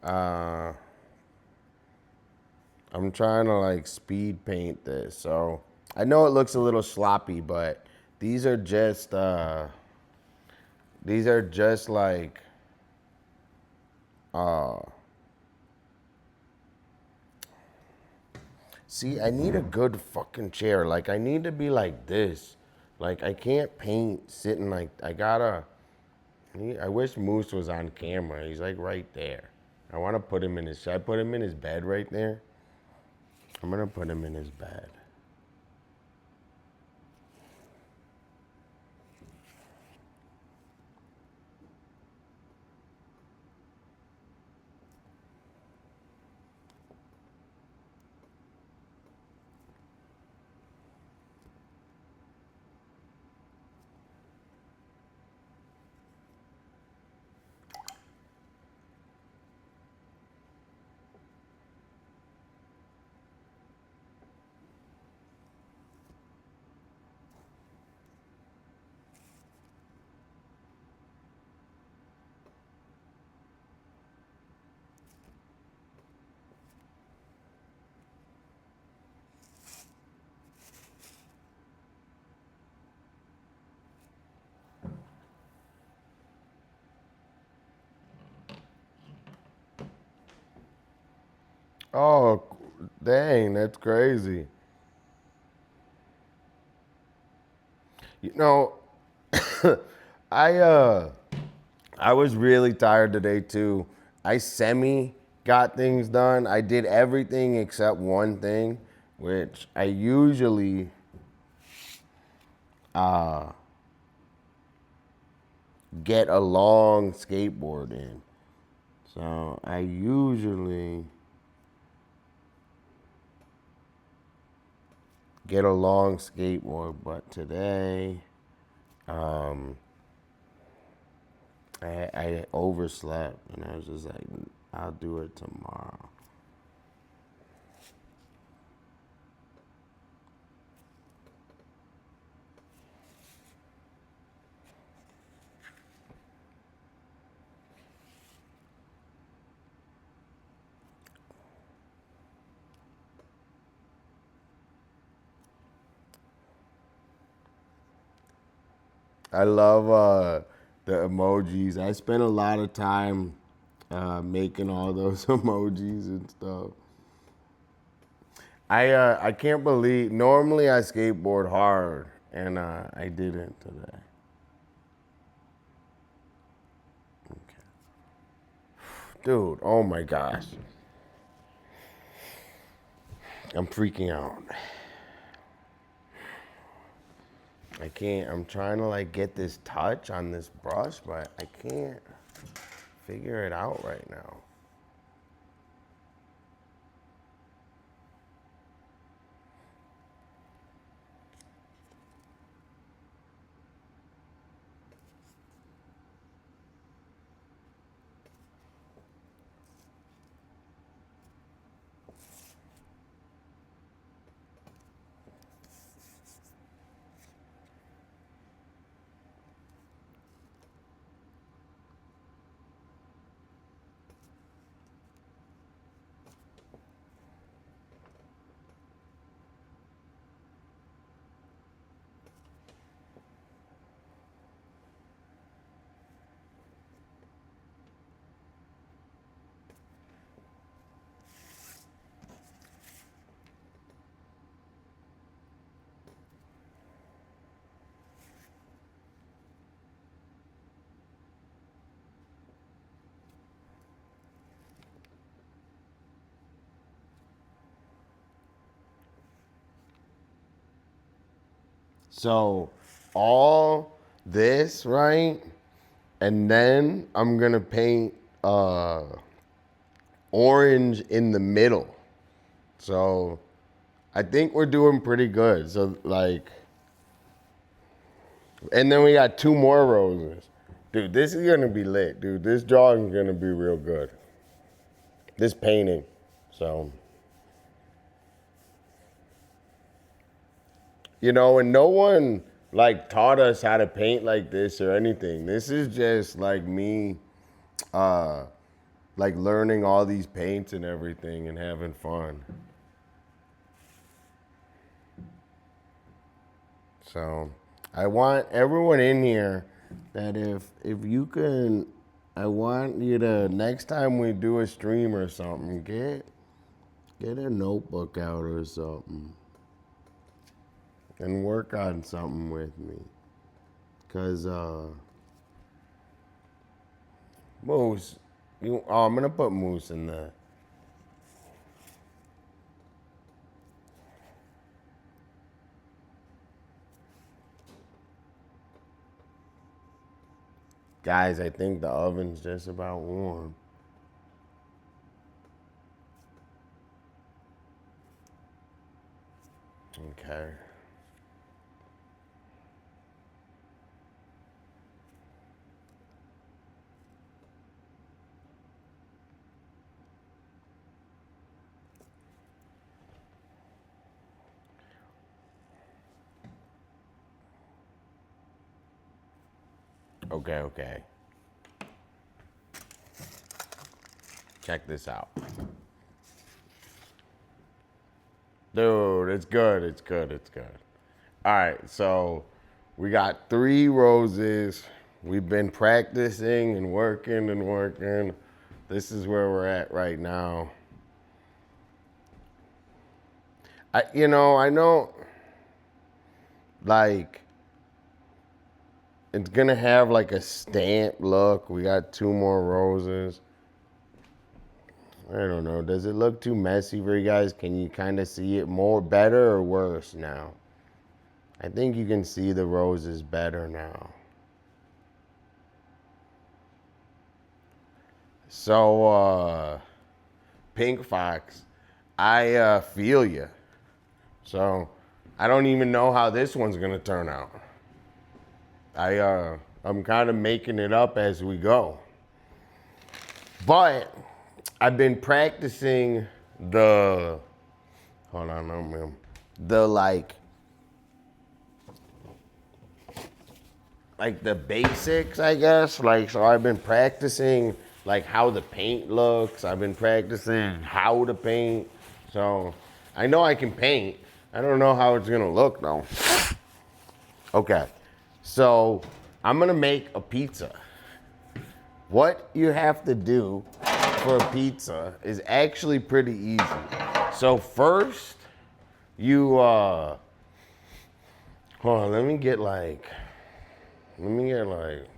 I'm trying to like speed paint this, so I know it looks a little sloppy, but these are just like see, I need a good fucking chair. Like, I need to be like this. Like, I can't paint sitting like, I wish Moose was on camera. He's like right there. I want to put him in his, should I put him in his bed right there? I'm going to put him in his bed. Oh, dang, that's crazy. You know, I uh I was really tired today too. I semi got things done. I did everything except one thing, which I usually get a long skateboard in. So I usually get a long skateboard, but today I overslept, and I was just like, I'll do it tomorrow. I love the emojis. I spent a lot of time making all those emojis and stuff. I can't believe. Normally I skateboard hard, and I didn't today. Okay. Dude, oh my gosh, I'm freaking out. I can't. I'm trying to like get this touch on this brush, but I can't figure it out right now. So all this, right? And then I'm gonna paint orange in the middle. So I think we're doing pretty good. So like, and then we got 2 more roses. Dude, this is gonna be lit, dude. This drawing is gonna be real good. This painting, so. You know, and no one like taught us how to paint like this or anything. This is just like me, like learning all these paints and everything and having fun. So I want everyone in here that if you can, I want you to, next time we do a stream or something, get a notebook out or something and work on something with me. Cause Moose, I'm gonna put Moose in there. Guys, I think the oven's just about warm. Okay. Okay. Check this out. Dude, it's good. All right, so we got 3 roses. We've been practicing and working. This is where we're at right now. I know, like, it's gonna have like a stamp look. We got 2 more roses. I don't know. Does it look too messy for you guys? Can you kind of see it more better or worse now? I think you can see the roses better now. So, Pink Fox, I feel you. So, I don't even know how this one's gonna turn out. I'm kind of making it up as we go. But I've been practicing the, hold on, the like the basics, I guess. Like, so I've been practicing like how the paint looks. I've been practicing how to paint. So I know I can paint. I don't know how it's gonna look though. Okay, so I'm gonna make a pizza. What you have to do for a pizza is actually pretty easy. So first, you hold on, let me get like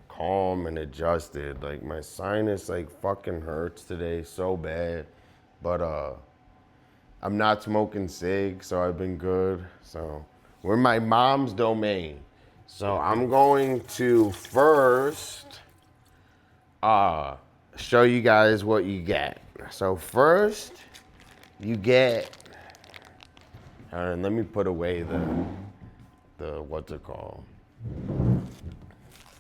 calm and adjusted. Like my sinus like fucking hurts today so bad. But I'm not smoking cigs, so I've been good. So we're in my mom's domain. So I'm going to first show you guys what you get. So first you get let me put away the what's it called?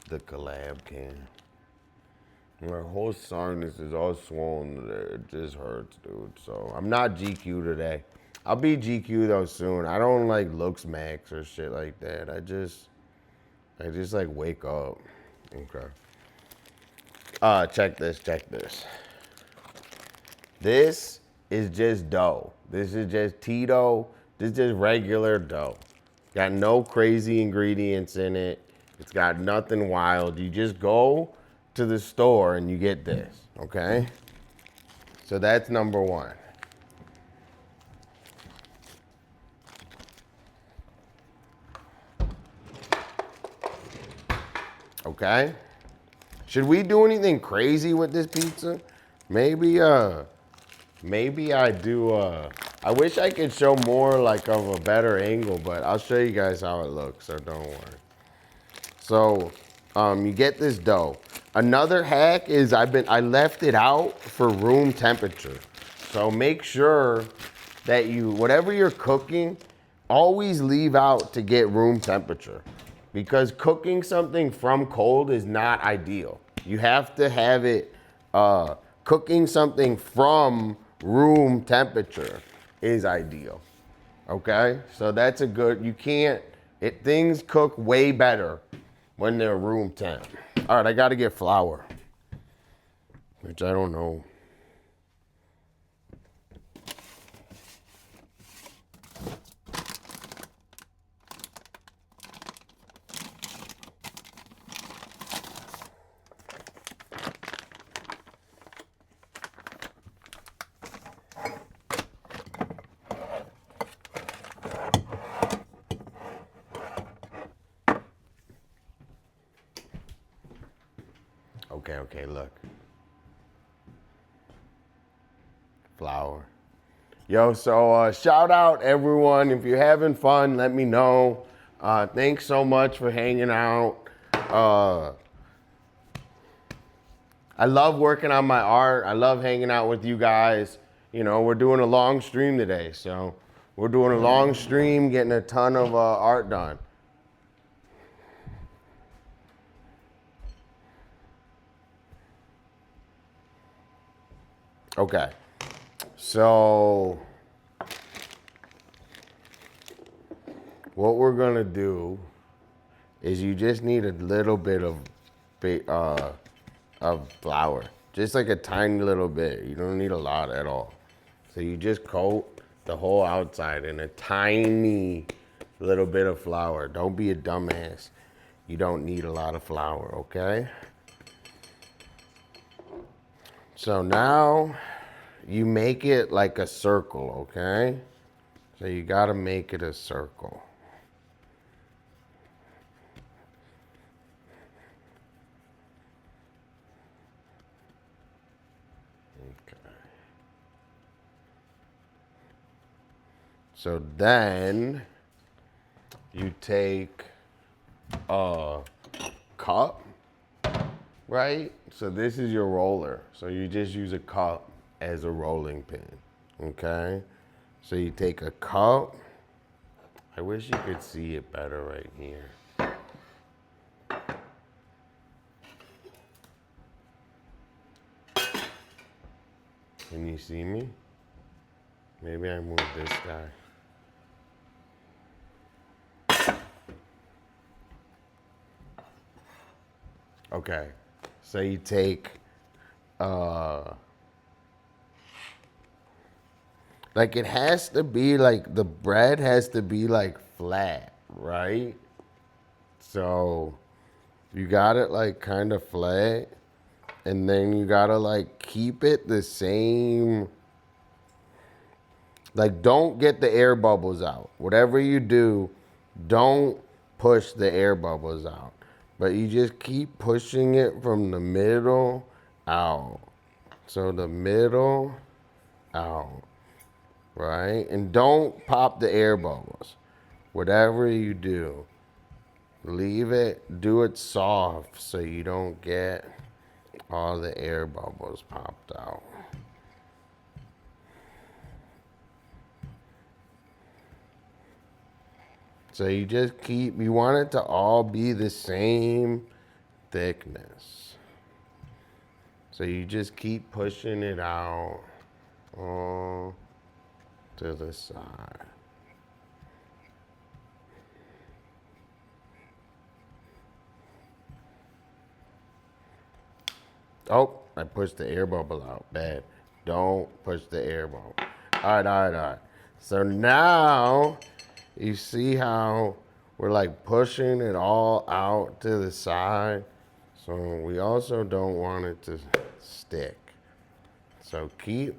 The collab can. My whole sinus is all swollen today. It just hurts, dude. So I'm not GQ today. I'll be GQ though soon. I don't like looks max or shit like that. I just like wake up. Okay. Check this. This is just dough. This is just Tito. This is just regular dough. Got no crazy ingredients in it. It's got nothing wild. You just go to the store and you get this, okay? So that's number one. Okay? Should we do anything crazy with this pizza? Maybe I do, I wish I could show more like of a better angle, but I'll show you guys how it looks, so don't worry. So, you get this dough. Another hack is I left it out for room temperature. So make sure that whatever you're cooking, always leave out to get room temperature. Because cooking something from cold is not ideal. You have to have it, cooking something from room temperature is ideal. Okay? So that's a good, things cook way better when they're room temp. All right, I gotta get flour, which I don't know. Okay, look. Flour. Yo, so shout out everyone. If you're having fun, let me know. Thanks so much for hanging out. I love working on my art. I love hanging out with you guys. You know, we're doing a long stream today, so we're doing a long stream, getting a ton of art done. Okay, so what we're gonna do is you just need a little bit of flour, just like a tiny little bit. You don't need a lot at all. So you just coat the whole outside in a tiny little bit of flour. Don't be a dumbass. You don't need a lot of flour, okay? So now you make it like a circle, okay? So you gotta make it a circle. Okay. So then you take a cup, right? So this is your roller. So you just use a cup as a rolling pin, okay? So you take a cup. I wish you could see it better right here. Can you see me? Maybe I move this guy. Okay, so you take, like it has to be like, the bread has to be like flat, right? So You got it like kind of flat, and then you gotta like keep it the same. Like, don't get the air bubbles out. Whatever you do, don't push the air bubbles out. But you just keep pushing it from the middle out. So the middle out, right? And don't pop the air bubbles. Whatever you do, leave it, do it soft so you don't get all the air bubbles popped out. So you just keep, you want it to all be the same thickness. So you just keep pushing it out all to the side. Oh, I pushed the air bubble out. Bad. Don't push the air bubble. All right, all right, all right. So now you see how we're like pushing it all out to the side. So we also don't want it to stick. So keep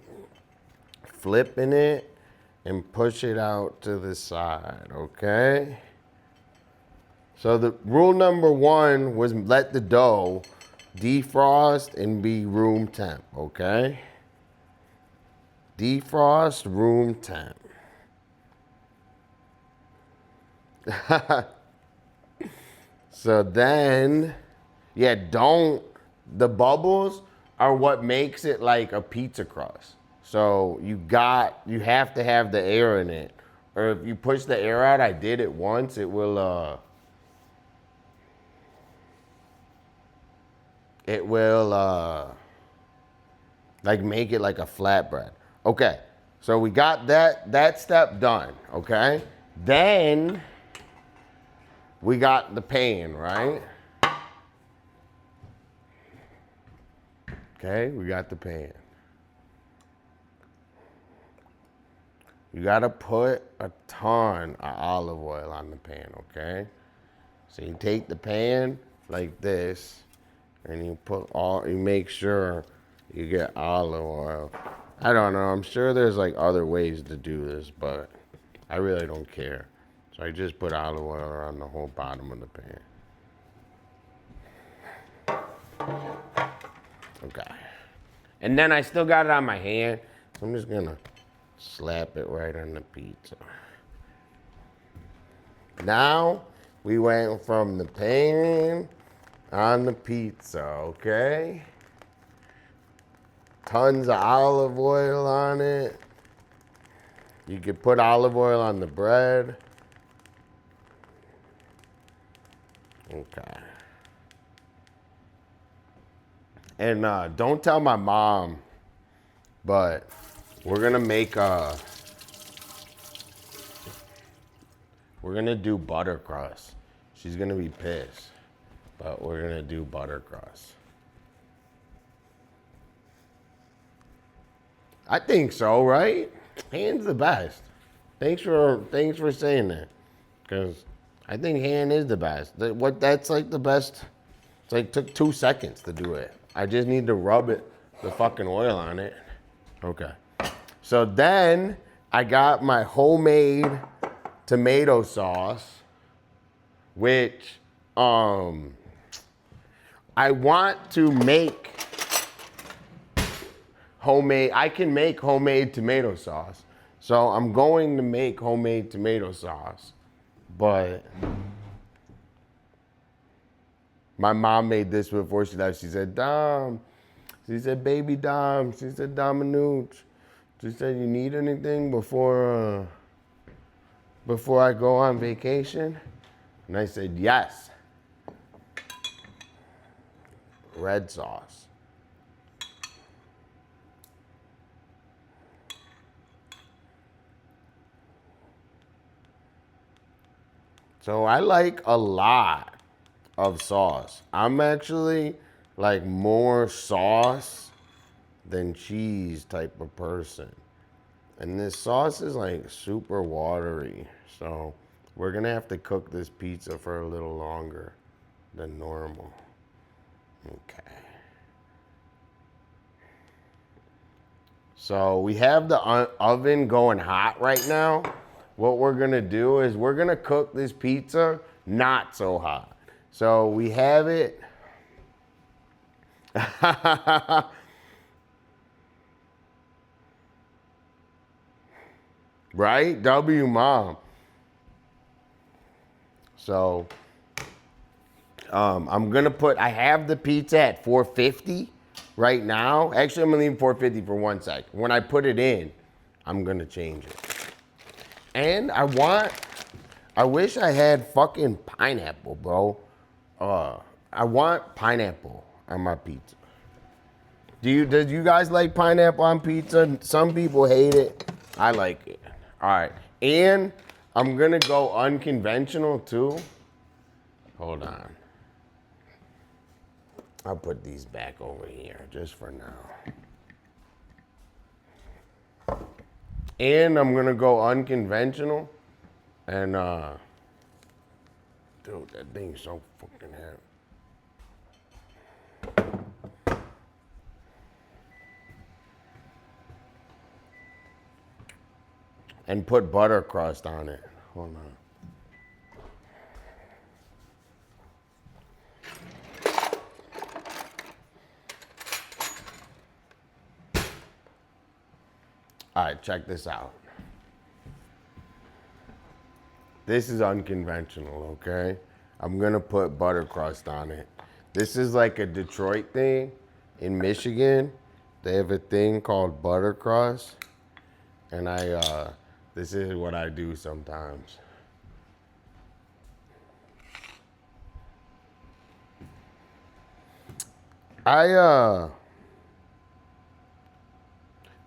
flipping it and push it out to the side, okay? So the rule number 1 was let the dough defrost and be room temp, okay? Defrost, room temp. So then, yeah, the bubbles are what makes it like a pizza crust. So you have to have the air in it. Or if you push the air out, I did it once, it will like make it like a flatbread. Okay, so we got that step done, okay? Then we got the pan, right? Okay, we got the pan. You gotta put a ton of olive oil on the pan, okay? So you take the pan like this, and you make sure you get olive oil. I don't know, I'm sure there's like other ways to do this, but I really don't care. So I just put olive oil around the whole bottom of the pan. Okay. And then I still got it on my hand, so I'm just gonna slap it right on the pizza. Now we went from the pan on the pizza, okay? Tons of olive oil on it. You could put olive oil on the bread. Okay. And don't tell my mom, but we're gonna we're gonna do butter crust. She's gonna be pissed, but we're gonna do butter crust. I think so, right? Hand's the best. Thanks for saying that, because I think hand is the best. That's like the best. It's like took 2 seconds to do it. I just need to rub the fucking oil on it. Okay. So then I got my homemade tomato sauce, which I want to make homemade. I can make homemade tomato sauce. So I'm going to make homemade tomato sauce, but my mom made this before she left. She said, Dom, she said, baby Dom, she said, Dominucci. She said, you need anything before I go on vacation? And I said, yes. Red sauce. So I like a lot of sauce. I'm actually like more sauce than cheese type of person. And this sauce is like super watery. So we're gonna have to cook this pizza for a little longer. the normal. Okay. So we have the oven going hot right now. What we're gonna do is we're gonna cook this pizza not so hot. So we have it. Right? W mom. So I'm gonna I have the pizza at 450 right now. Actually, I'm gonna leave 450 for 1 sec. When I put it in, I'm gonna change it. And I wish I had fucking pineapple, bro. I want pineapple on my pizza. Does you guys like pineapple on pizza? Some people hate it. I like it. All right. And I'm gonna go unconventional too. Hold on. I'll put these back over here just for now. And I'm gonna go unconventional. And dude, that thing's so fucking heavy. And put butter crust on it. Hold on. All right, check this out. This is unconventional, okay? I'm gonna put butter crust on it. This is like a Detroit thing. In Michigan, they have a thing called butter crust. And this is what I do sometimes.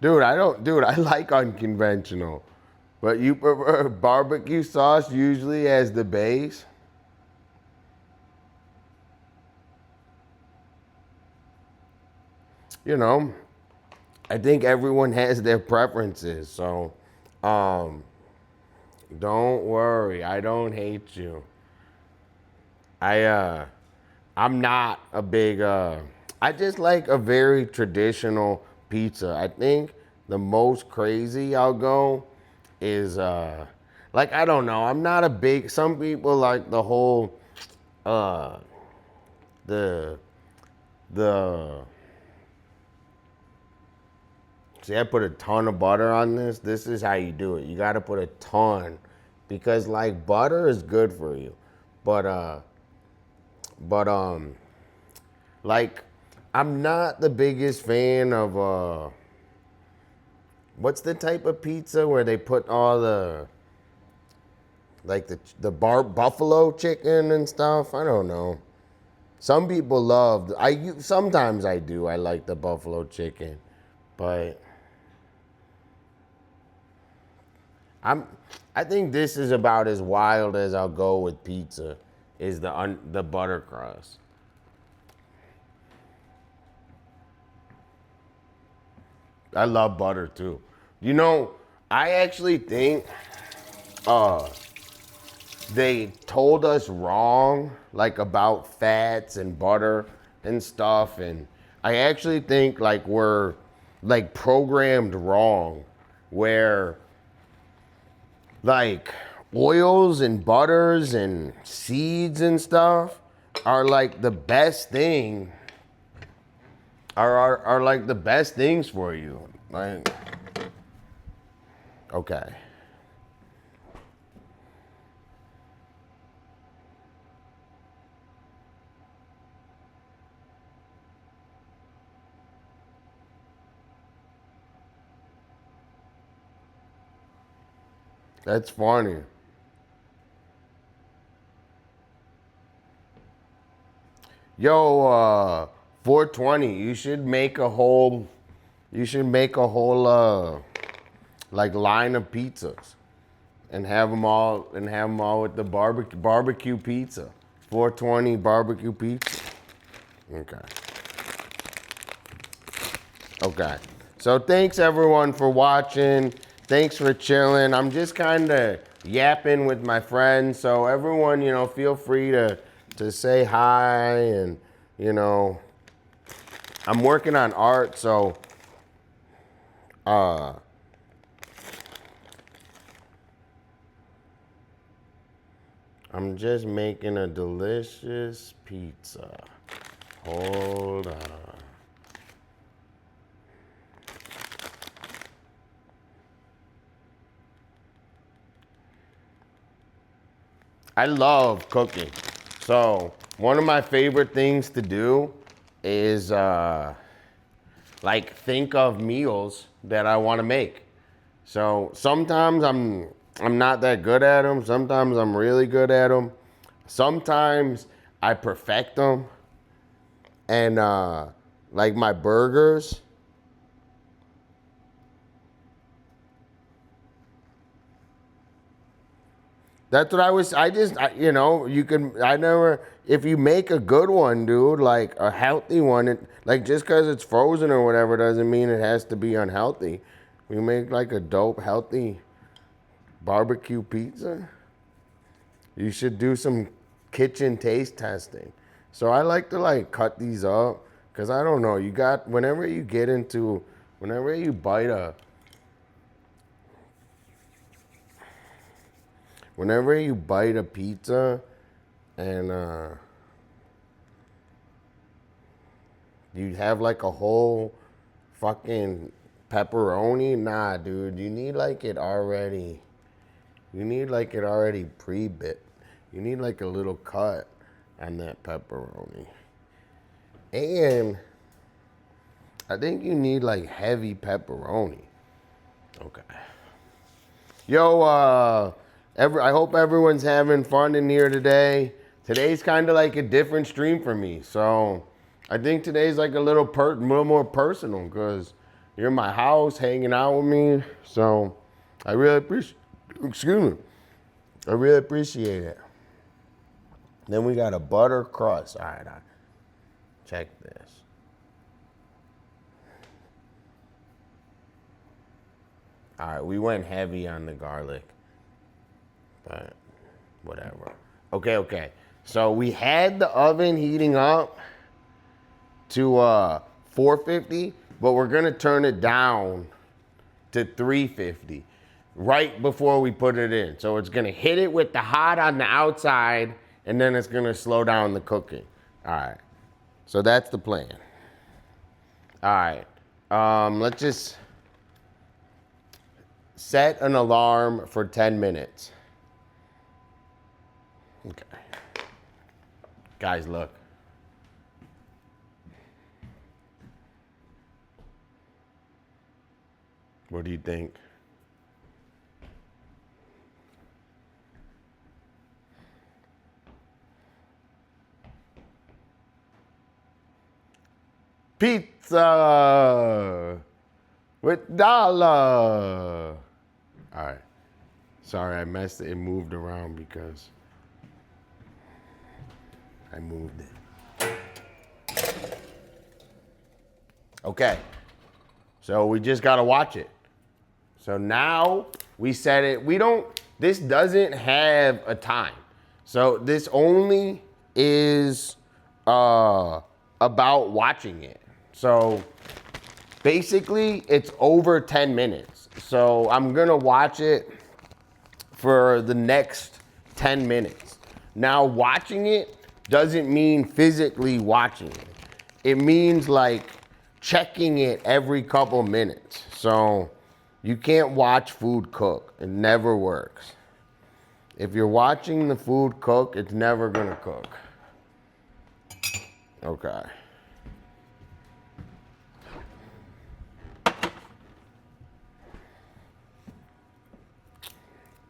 Dude, I like unconventional. But you prefer barbecue sauce usually as the base? You know, I think everyone has their preferences, so don't worry, I don't hate you. I'm not a big I just like a very traditional pizza. I think the most crazy I'll go is like I don't know, I'm not a big some people like the whole the see, I put a ton of butter on this. This is how you do it. You got to put a ton because like butter is good for you. But like I'm not the biggest fan of what's the type of pizza where they put all the like the buffalo chicken and stuff? I don't know. Some people love sometimes I do. I like the buffalo chicken. But I think this is about as wild as I'll go with pizza, is the butter crust. I love butter too. You know, I actually think they told us wrong, like about fats and butter and stuff, and I actually think like we're like programmed wrong, where like oils and butters and seeds and stuff are like the best thing, are like the best things for you. Like, okay. That's funny. Yo, 420, you should make a whole like line of pizzas and have them all with the barbecue pizza. 420 barbecue pizza. Okay. Okay. So thanks everyone for watching. Thanks for chilling. I'm just kind of yapping with my friends. So everyone, you know, feel free to to say hi, and you know, I'm working on art, so I'm just making a delicious pizza. Hold on. I love cooking. So one of my favorite things to do is like think of meals that I want to make. So sometimes I'm not that good at them. Sometimes I'm really good at them. Sometimes I perfect them. And like my burgers, that's what you know, if you make a good one, dude, like a healthy one, like just because it's frozen or whatever doesn't mean it has to be unhealthy. We make like a dope, healthy barbecue pizza. You should do some kitchen taste testing. So I like to like cut these up because I don't know, whenever you bite a pizza and you have like a whole fucking pepperoni, nah, dude, you need like it already pre-bit. You need like a little cut on that pepperoni. And I think you need like heavy pepperoni. Okay. Yo, I hope everyone's having fun in here today. Today's kind of like a different stream for me. So I think today's like a little more personal because you're in my house hanging out with me. So I really appreciate it. Then we got a butter crust. All right, check this. All right, we went heavy on the garlic, but whatever. Okay. So we had the oven heating up to 450, but we're gonna turn it down to 350 right before we put it in. So it's gonna hit it with the hot on the outside, and then it's gonna slow down the cooking. All right, so that's the plan. All right, let's just set an alarm for 10 minutes. Okay. Guys, look. What do you think? Pizza with Dolla. All right. Sorry, I messed it. It moved around because I moved it. Okay. So we just got to watch it. So now we set it. This doesn't have a time. So this only is about watching it. So basically it's over 10 minutes. So I'm gonna watch it for the next 10 minutes. Now watching it doesn't mean physically watching it. It means like checking it every couple minutes. So you can't watch food cook. It never works. If you're watching the food cook, it's never gonna cook. Okay.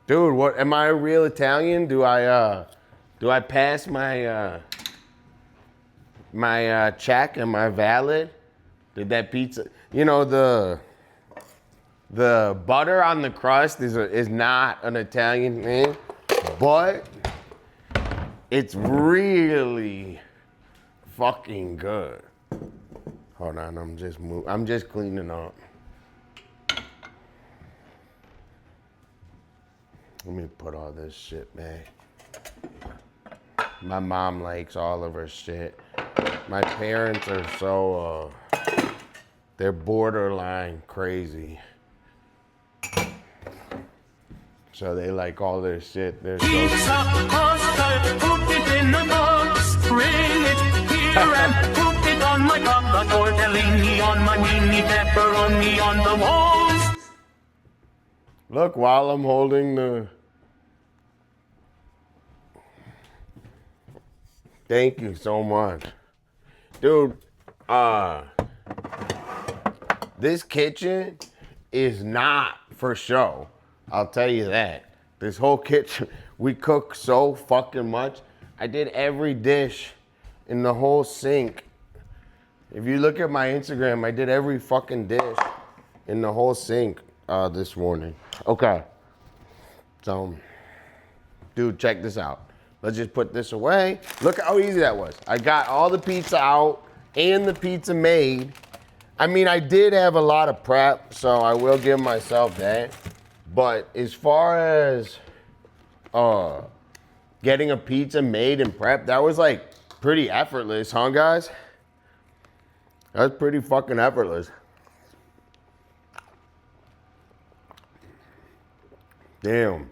Dude, what, am I a real Italian? Do I pass my check? Am I valid? Did that pizza, you know, the butter on the crust is not an Italian thing, but it's really fucking good. Hold on, I'm just cleaning up. Let me put all this shit back. My mom likes all of her shit. My parents are so, they're borderline crazy. So they like all their shit. They're so Pizza, pasta, put it in a box, bring it here and put it on my top, the tortellini on my mini, pepperoni on the walls. Look, while I'm holding the... Thank you so much. Dude, this kitchen is not for show. I'll tell you that. This whole kitchen, we cook so fucking much. I did every dish in the whole sink. If you look at my Instagram, I did every fucking dish in the whole sink this morning. Okay. So, dude, check this out. Let's just put this away. Look how easy that was. I got all the pizza out and the pizza made. I mean, I did have a lot of prep, so I will give myself that. But as far as getting a pizza made and prepped, that was like pretty effortless, huh, guys? That was pretty fucking effortless. Damn.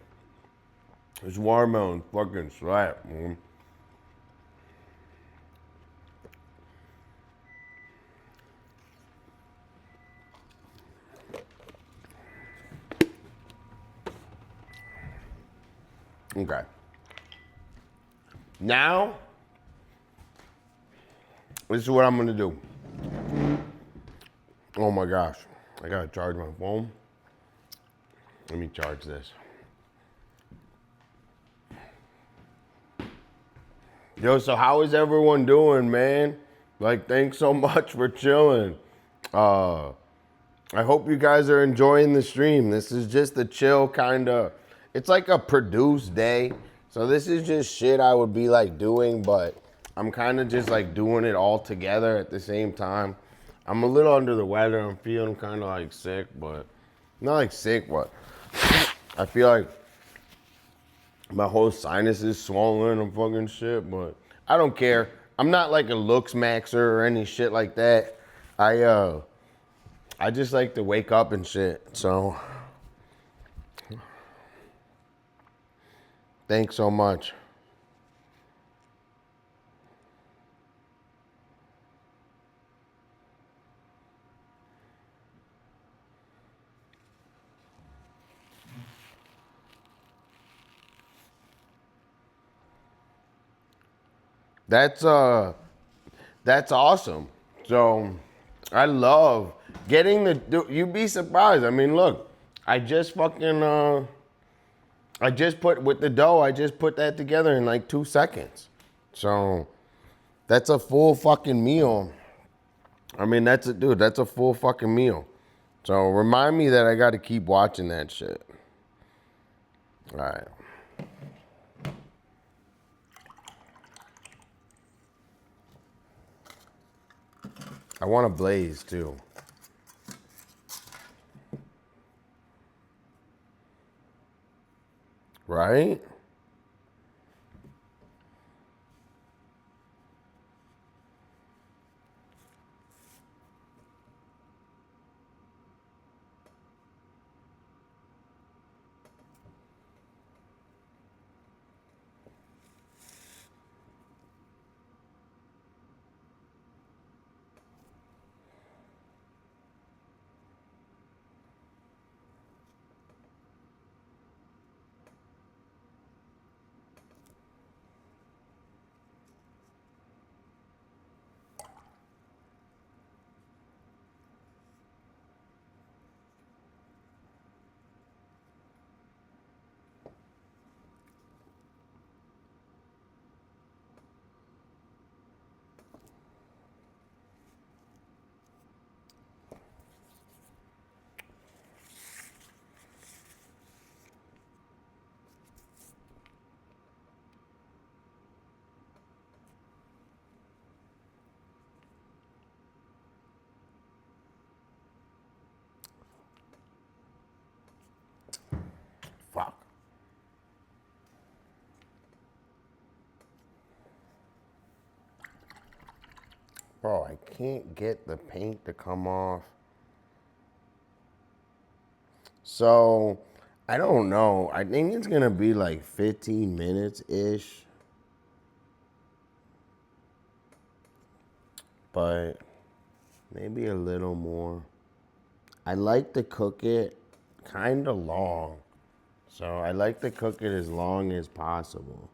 This watermelon fucking slap, man. Okay. Now, this is what I'm gonna do. Oh my gosh, I gotta charge my phone. Let me charge this. Yo, so how is everyone doing, man? Like, thanks so much for chilling. I hope you guys are enjoying the stream. This is just a chill kind of, it's like a produced day. So this is just shit I would be like doing, but I'm kind of just like doing it all together at the same time. I'm a little under the weather. I'm feeling kind of like sick, but not like sick, but I feel like my whole sinus is swollen and fucking shit, but I don't care. I'm not like a looks maxer or any shit like that. I just like to wake up and shit, so thanks so much. That's awesome. So I love getting you'd be surprised. I mean, look, I just fucking I just put with the dough, I just put that together in like 2 seconds. So that's a full fucking meal. I mean, that's a full fucking meal. So remind me that I got to keep watching that shit. All right. I want a blaze too. Right? Bro, I can't get the paint to come off. So, I don't know. I think it's going to be like 15 minutes-ish. But maybe a little more. I like to cook it kind of long. So, I like to cook it as long as possible.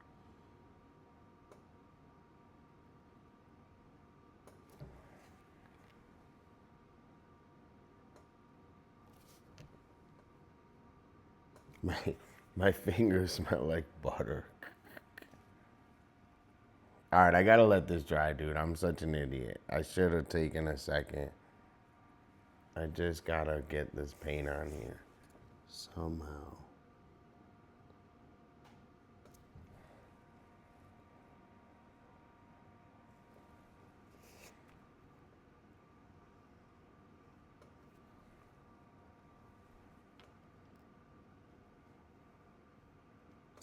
My fingers smell like butter. All right, I gotta let this dry, dude. I'm such an idiot. I should have taken a second. I just gotta get this paint on here somehow.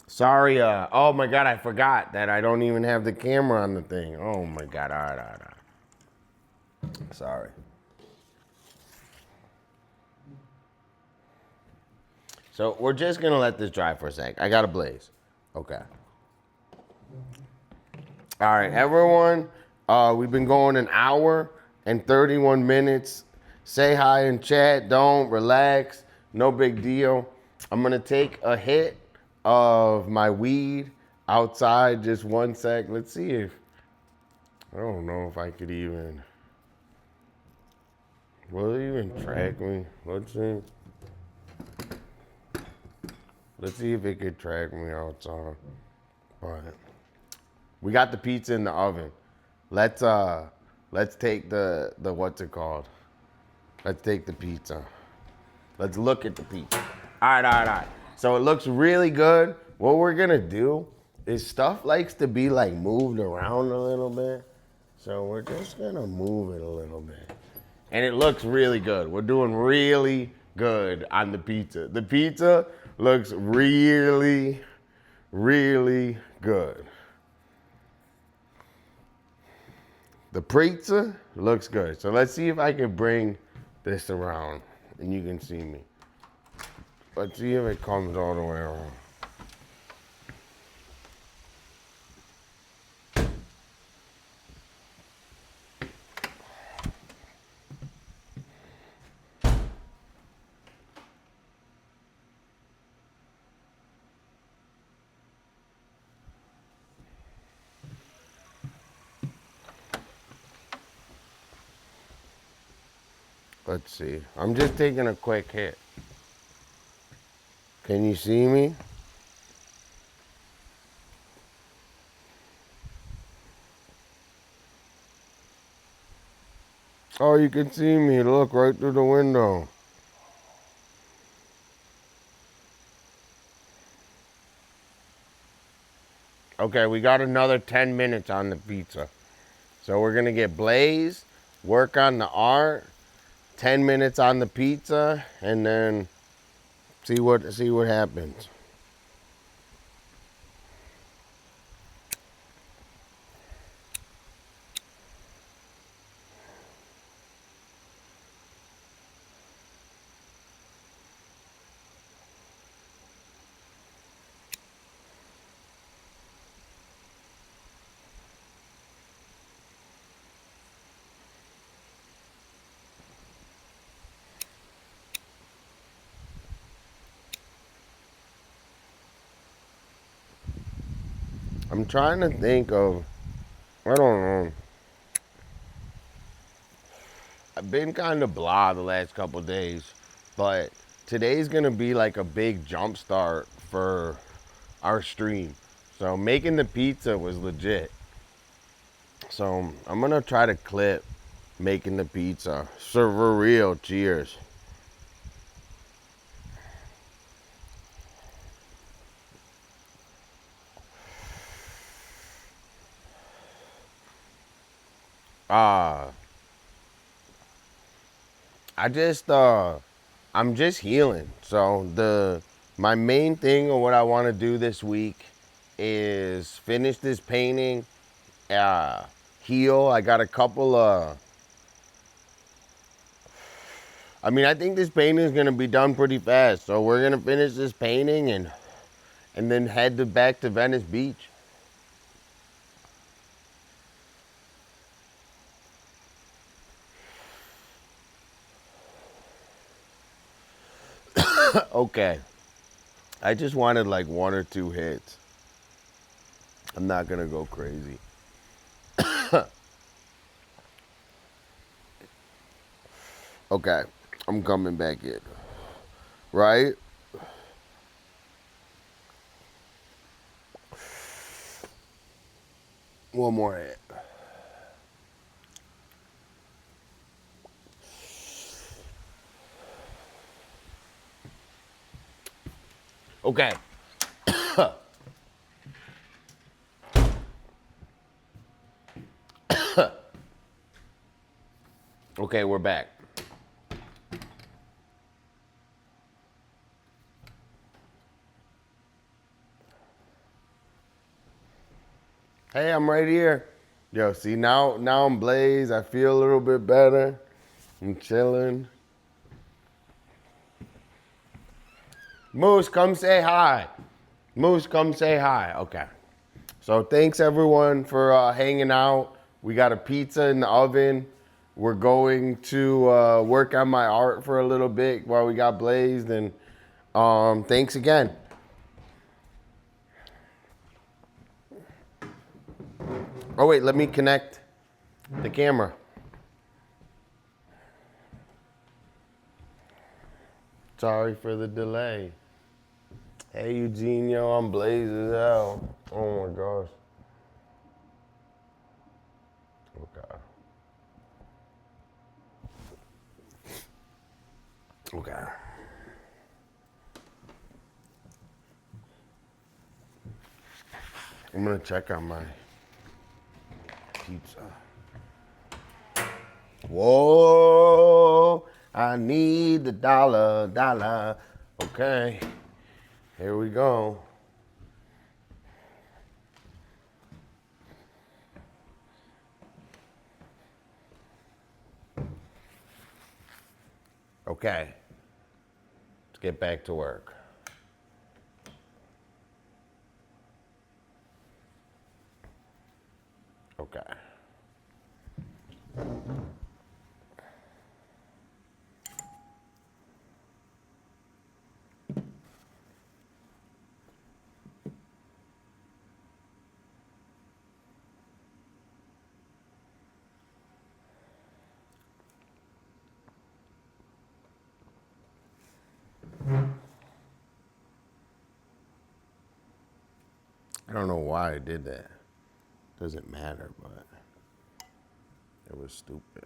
Sorry, oh my God, I forgot that I don't even have the camera on the thing. Oh my God, all right. Sorry. So we're just gonna let this dry for a sec. I got a blaze. Okay. All right, everyone, we've been going an hour and 31 minutes. Say hi in chat, don't, relax, no big deal. I'm gonna take a hit of my weed outside, just one sec. Let's see if, I don't know if I could even, will it even track me? Let's see. Let's see if it could track me outside. All right. We got the pizza in the oven. Let's take the what's it called? Let's take the pizza. Let's look at the pizza. All right. So it looks really good. What we're gonna do is stuff likes to be like moved around a little bit. So we're just gonna move it a little bit. And it looks really good. We're doing really good on the pizza. The pizza looks really, really good. The pizza looks good. So let's see if I can bring this around and you can see me. Let's see if it comes all the way around. Let's see. I'm just taking a quick hit. Can you see me? Oh, you can see me. Look right through the window. Okay, we got another 10 minutes on the pizza. So we're gonna get Blaze, work on the art, 10 minutes on the pizza, and then see what happens. I'm trying to think of, I don't know. I've been kind of blah the last couple days, but today's gonna be like a big jump start for our stream. So making the pizza was legit. So I'm gonna try to clip making the pizza. So for real, cheers. I'm just healing. So my main thing or what I want to do this week is finish this painting, heal. I got a couple I think this painting is gonna be done pretty fast. So we're gonna finish this painting and then head back to Venice Beach. Okay. I just wanted like 1 or 2 hits. I'm not gonna go crazy. Okay, I'm coming back in. Right? One more hit. Okay. Okay, we're back. Hey, I'm right here. Yo, see now I'm blazed. I feel a little bit better. I'm chilling. Moose, come say hi. Moose, come say hi. Okay. So thanks everyone for hanging out. We got a pizza in the oven. We're going to work on my art for a little bit while we got blazed. And thanks again. Oh wait, let me connect the camera. Sorry for the delay. Hey Eugenio, I'm blazed as hell. Oh my gosh. Okay. Okay. I'm gonna check on my pizza. Whoa, I need the dollar. Okay, here we go. Okay, let's get back to work. Okay. I don't know why I did that. Doesn't matter, but it was stupid.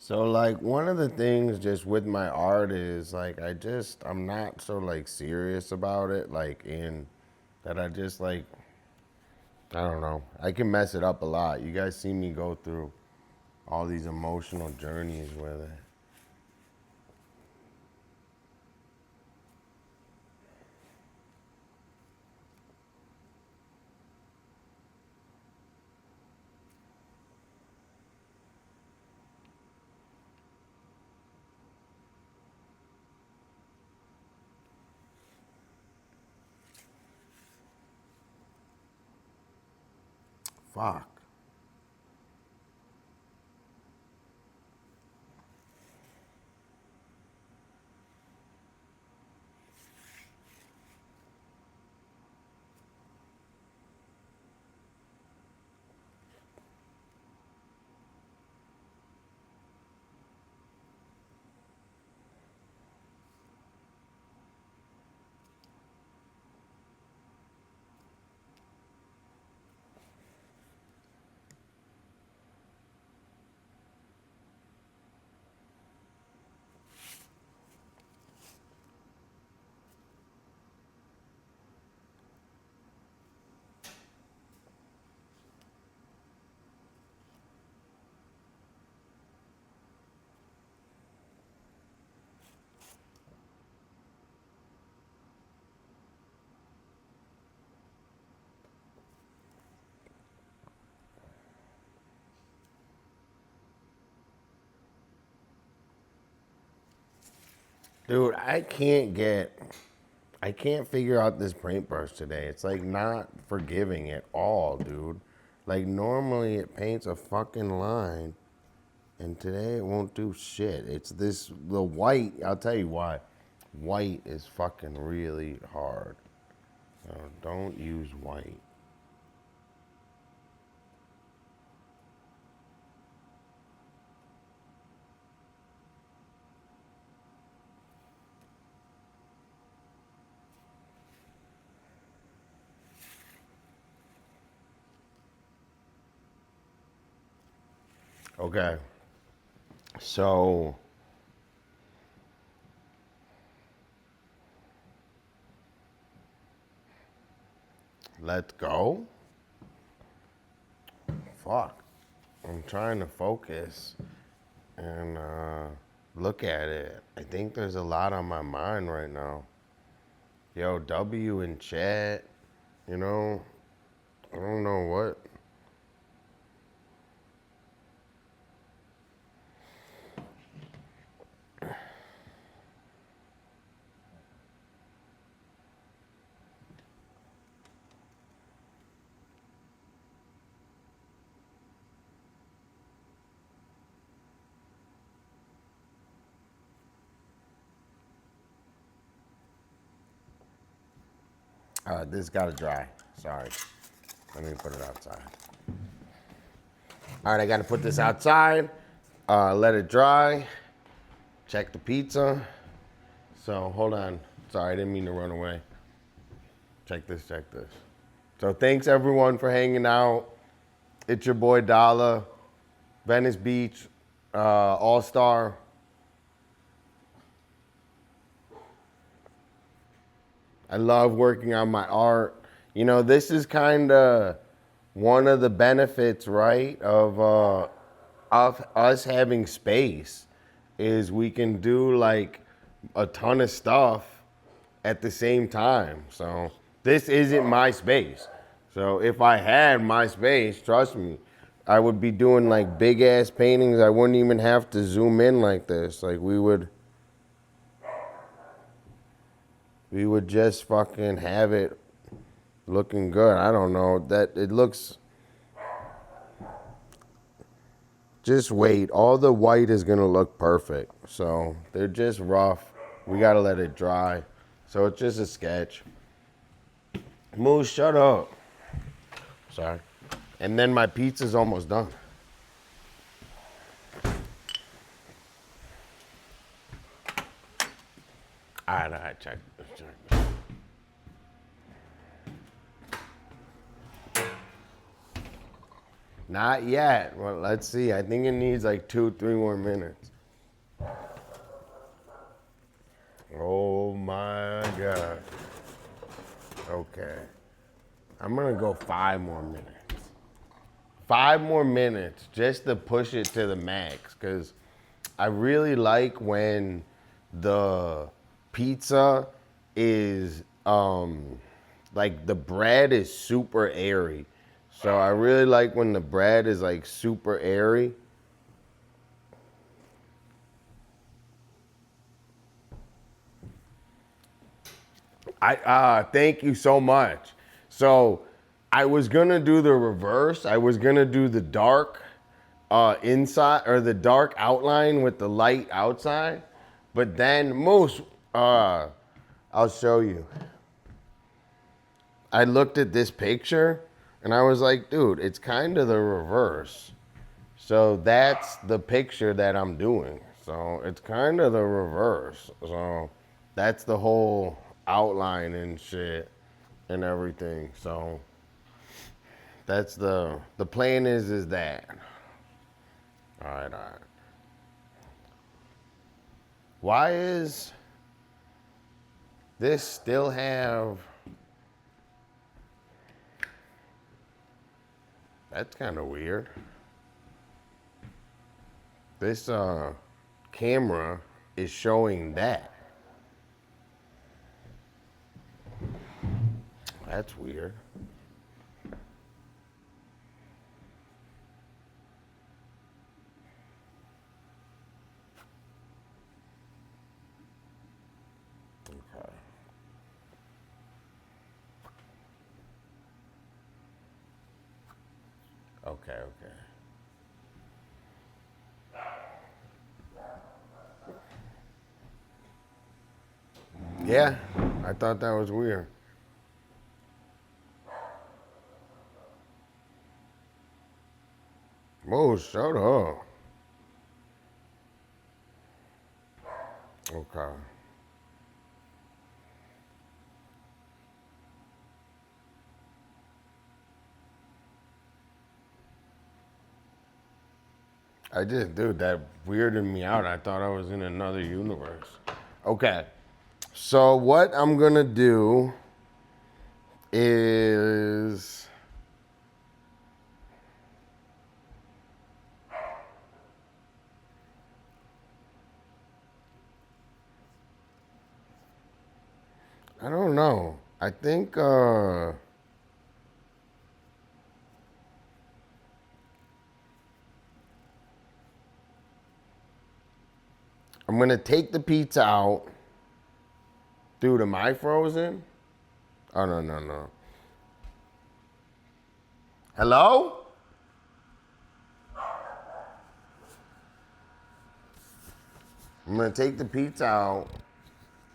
So like one of the things just with my art is like I'm not so like serious about it, like in that I just like I don't know. I can mess it up a lot. You guys see me go through all these emotional journeys with it. Fuck. Dude, I can't figure out this paintbrush today. It's like not forgiving at all, dude. Like normally it paints a fucking line, and today it won't do shit. It's the white, I'll tell you why. White is fucking really hard. So don't use white. Okay. So let's go. Fuck. I'm trying to focus and look at it. I think there's a lot on my mind right now. Yo, W in chat, you know, I don't know what. This gotta dry. Sorry. Let me put it outside. All right, I gotta put this outside. Let it dry. Check the pizza. So hold on. Sorry, I didn't mean to run away. Check this, check this. So thanks everyone for hanging out. It's your boy Dolla, Venice Beach, All-Star. I love working on my art. You know, this is kind of one of the benefits, right, of us having space is we can do like a ton of stuff at the same time. So this isn't my space. So if I had my space, trust me, I would be doing like big ass paintings. I wouldn't even have to zoom in like this. Like we would just fucking have it looking good. I don't know, that it looks, just wait. All the white is gonna look perfect. So they're just rough. We gotta let it dry. So it's just a sketch. Moose, shut up. Sorry. And then my pizza's almost done. All right, check. Not yet. Well, let's see. I think it needs like 2-3 more minutes. Oh my God. Okay. I'm gonna go 5 more minutes. 5 more minutes just to push it to the max, because I really like when the pizza is like the bread is super airy. So I really like when the bread is like super airy. Thank you so much. So I was gonna do the reverse. I was gonna do the dark inside, or the dark outline with the light outside. But then Moose, I'll show you. I looked at this picture and I was like, dude, it's kind of the reverse. So that's the picture that I'm doing. So it's kind of the reverse. So that's the whole outline and shit and everything. So that's the plan is that. All right. Why is this still have, that's kind of weird. This camera is showing that. That's weird. Okay, okay. Yeah, I thought that was weird. Whoa, shut up. Okay. I just, dude, that weirded me out. I thought I was in another universe. Okay. So what I'm gonna do is I don't know. I think I'm gonna take the pizza out. Dude, am I frozen? Oh no, no, no. Hello? I'm gonna take the pizza out,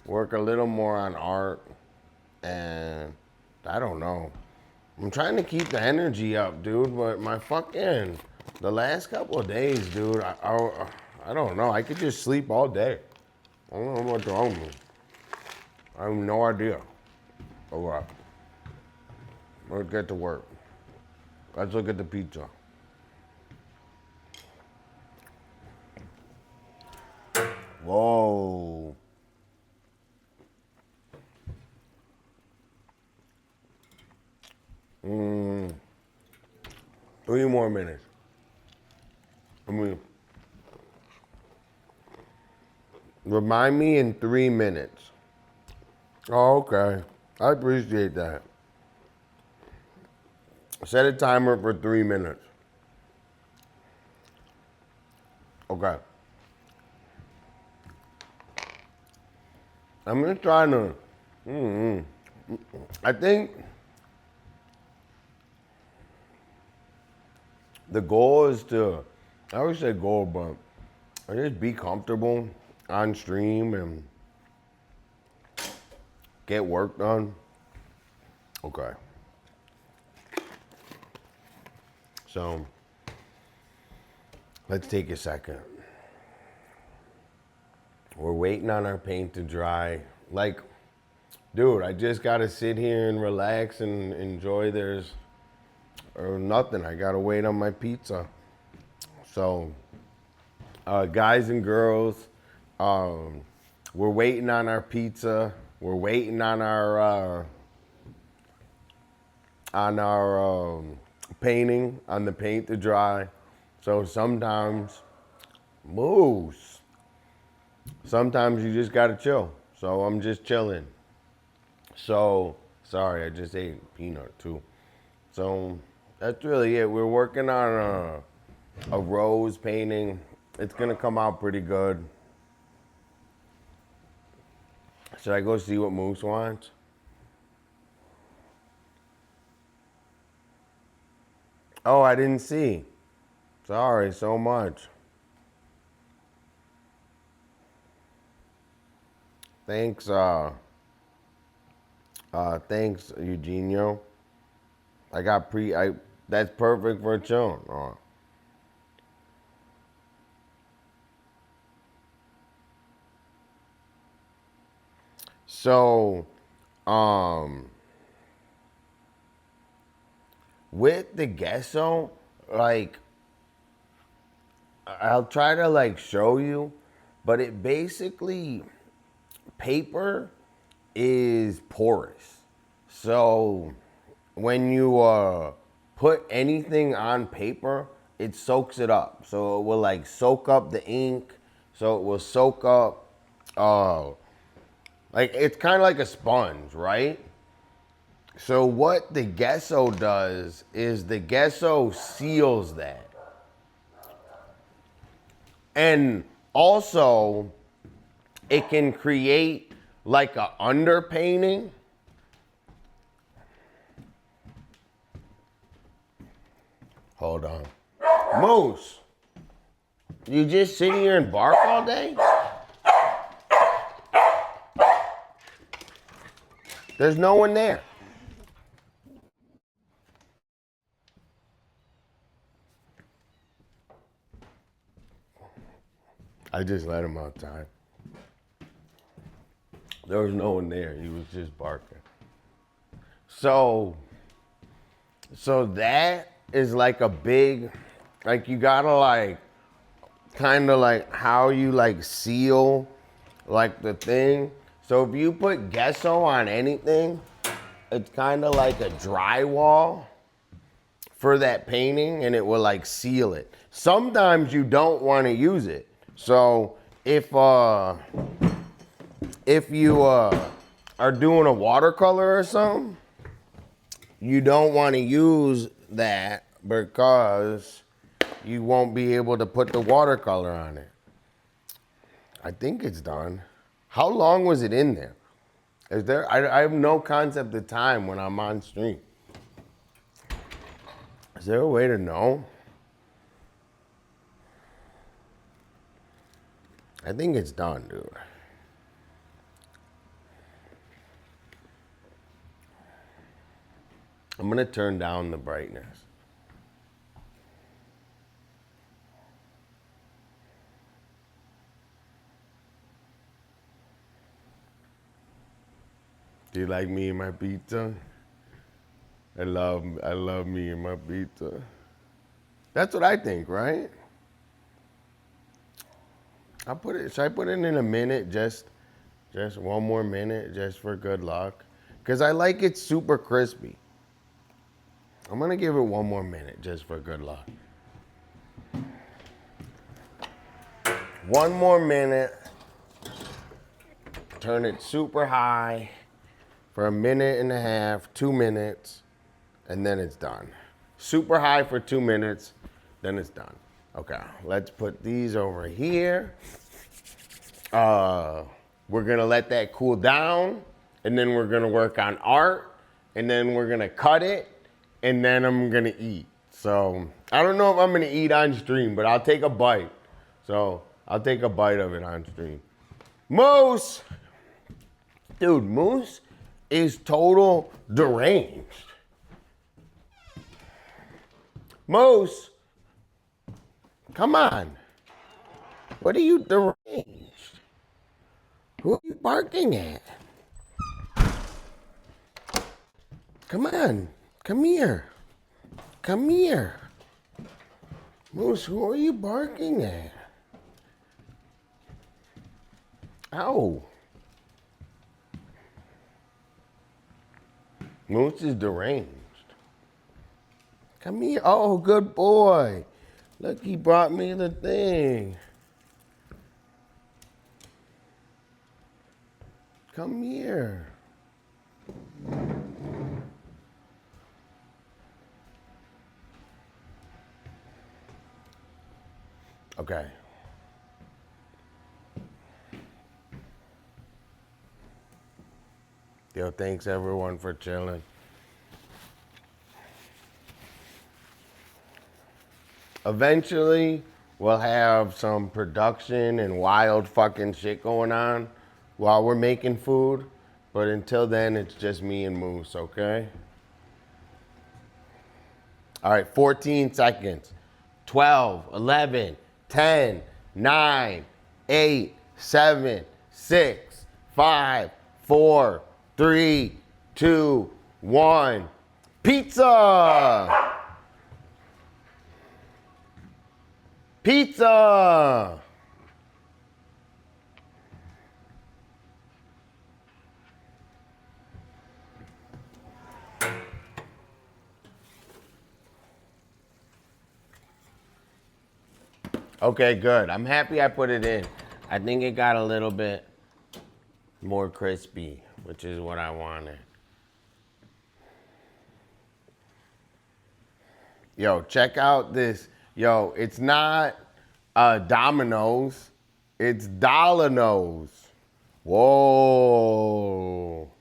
work a little more on art, and I don't know. I'm trying to keep the energy up, dude, but my fucking, the last couple of days, dude, I don't know. I could just sleep all day. I don't know what's wrong with me. I have no idea. All right. Let's get to work. Let's look at the pizza. Whoa. Mm, 3 more minutes. I mean, remind me in 3 minutes. Oh, okay. I appreciate that. Set a timer for 3 minutes. Okay. I'm just trying to. I think the goal is to. I always say goal, but I just be comfortable on stream and get work done. Okay. So let's take a second. We're waiting on our paint to dry. Like, dude, I just gotta sit here and relax and enjoy or nothing. I gotta wait on my pizza. So, guys and girls, um, we're waiting on our pizza. We're waiting on our painting, on the paint to dry. So sometimes, moose. Sometimes you just gotta chill. So I'm just chilling. So, sorry, I just ate peanut too. So that's really it. We're working on a rose painting. It's gonna come out pretty good. Should I go see what Moose wants? Oh, I didn't see. Sorry so much. Thanks, thanks, Eugenio. That's perfect for chilling. Oh. So, um, with the gesso, like, I'll try to like show you, but it basically, paper is porous. So when you put anything on paper, it soaks it up. So it will like soak up the ink. So it will soak up, like it's kind of like a sponge, right? So what the gesso does is the gesso seals that. And also, it can create like a underpainting. Hold hold on. Moose, you just sit here and bark all day? There's no one there. I just let him outside. There was no one there. He was just barking. So that is like a big, like you gotta like, kind of like how you like seal like the thing. So if you put gesso on anything, it's kind of like a drywall for that painting and it will like seal it. Sometimes you don't want to use it. So if you are doing a watercolor or something, you don't want to use that because you won't be able to put the watercolor on it. I think it's done. How long was it in there? Is there? I have no concept of time when I'm on stream. Is there a way to know? I think it's done, dude. I'm gonna turn down the brightness. Do you like me and my pizza? I love me and my pizza. That's what I think, right? Should I put it in a minute, just one more minute, just for good luck? Because I like it super crispy. I'm gonna give it one more minute, just for good luck. One more minute. Turn it super high for a minute and a half, 2 minutes, and then it's done. Super high for 2 minutes, then it's done. Okay, let's put these over here. We're gonna let that cool down, and then we're gonna work on art, and then we're gonna cut it, and then I'm gonna eat. So I don't know if I'm gonna eat on stream, but I'll take a bite. So I'll take a bite of it on stream. Moose! Dude, Moose is total deranged. Moose, come on. What are you deranged? Who are you barking at? Come on, come here. Come here. Moose, who are you barking at? Ow. Moose is deranged. Come here. Oh, good boy. Look, he brought me the thing. Come here. Okay. Yo, thanks everyone for chilling. Eventually, we'll have some production and wild fucking shit going on while we're making food. But until then, it's just me and Moose, okay? All right, 14 seconds. 12, 11, 10, 9, 8, 7, 6, 5, 4, 3, 2, 1. Pizza! Pizza! Okay, good. I'm happy I put it in. I think it got a little bit more crispy, which is what I wanted. Yo, check out this. Yo, it's not Domino's. It's Dolla. Whoa.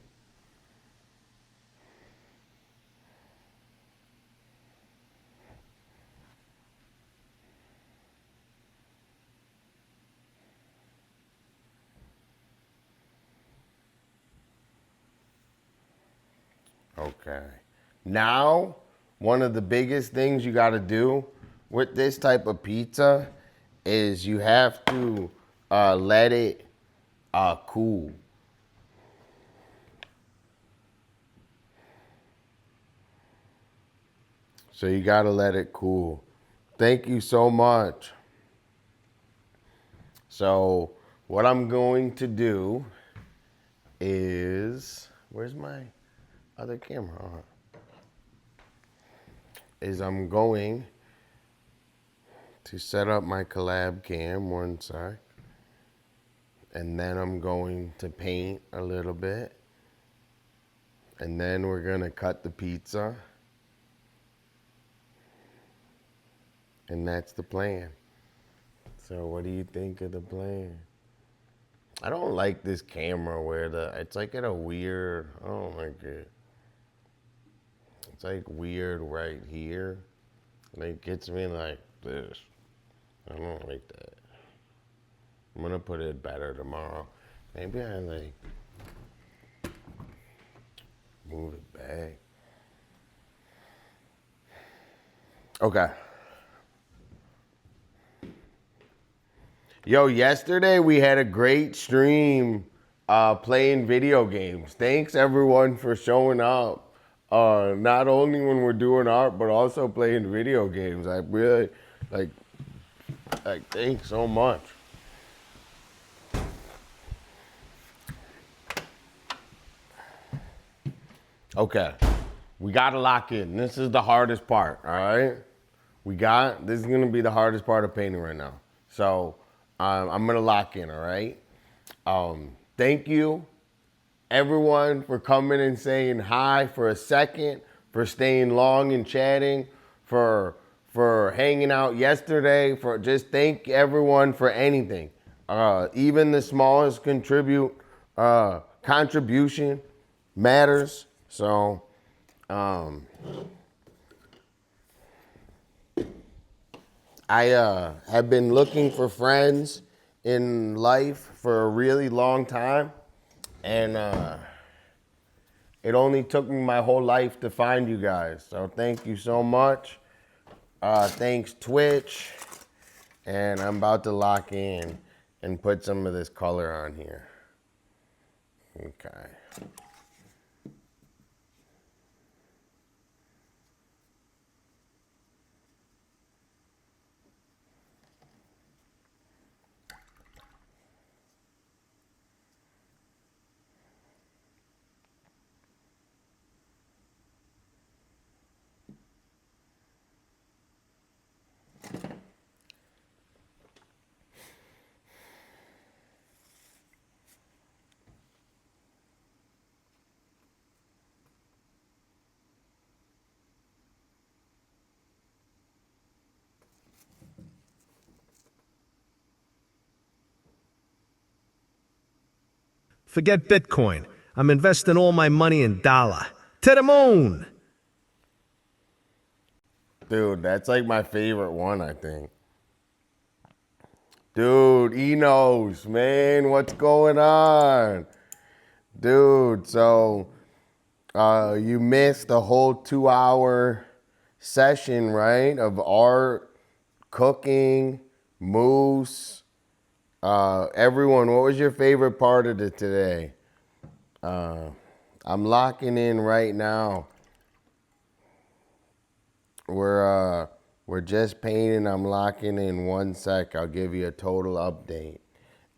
Okay. Now, one of the biggest things you got to do with this type of pizza is you have to let it cool. So you got to let it cool. Thank you so much. So what I'm going to do is, where's my other camera? Is I'm going to set up my collab cam, one sec. And then I'm going to paint a little bit. And then we're gonna cut the pizza. And that's the plan. So what do you think of the plan? I don't like this camera where it's like at a weird, I don't like it. It's like weird right here. And it gets me like this. I don't like that. I'm gonna put it better tomorrow. Maybe I like move it back. Okay. Yo, yesterday we had a great stream playing video games. Thanks everyone for showing up. Not only when we're doing art, but also playing video games. I really like thanks so much. Okay, we gotta lock in. This is the hardest part, all right? This is gonna be the hardest part of painting right now. So I'm gonna lock in, all right? Thank you, everyone, for coming and saying hi for a second, for staying long and chatting, for hanging out yesterday, for just thank everyone for anything. Even the smallest contribution matters. So, I have been looking for friends in life for a really long time, and it only took me my whole life to find you guys. So thank you so much. Thanks Twitch, and I'm about to lock in and put some of this color on here. Okay. Forget Bitcoin. I'm investing all my money in Dolla. To the moon! Dude, that's like my favorite one, I think. Dude, Enos, man, what's going on? Dude, so you missed the whole 2-hour session, right? Of art, cooking, moose. Everyone, what was your favorite part of it today? I'm locking in right now. We're just painting. I'm locking in 1 sec. I'll give you a total update.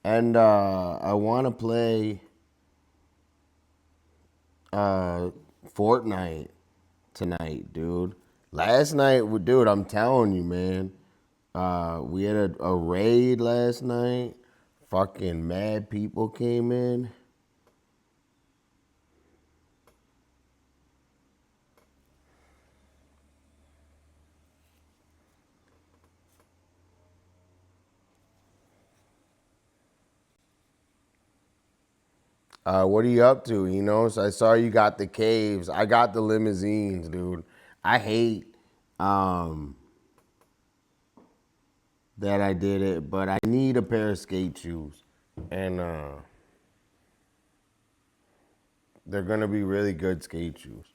And I want to play Fortnite tonight, dude. Last night, dude, I'm telling you, man. We had a raid last night. Fucking mad people came in. What are you up to? You know, so I saw you got the caves. I got the limousines, dude. I hate that I did it, but I need a pair of skate shoes. And they're going to be really good skate shoes.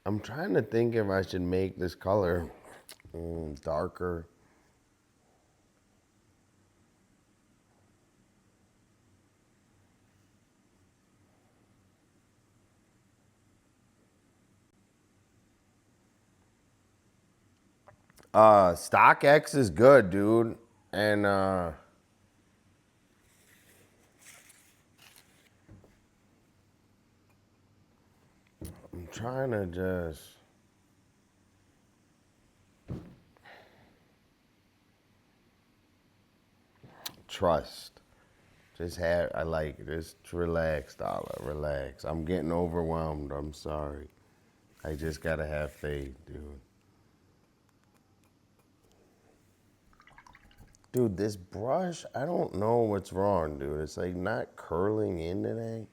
I'm trying to think if I should make this color darker. StockX is good, dude. And I'm trying to just trust. I like it. Just relax, Dolla. Relax. I'm getting overwhelmed. I'm sorry. I just gotta have faith, dude. Dude, this brush, I don't know what's wrong, dude. It's like not curling in today.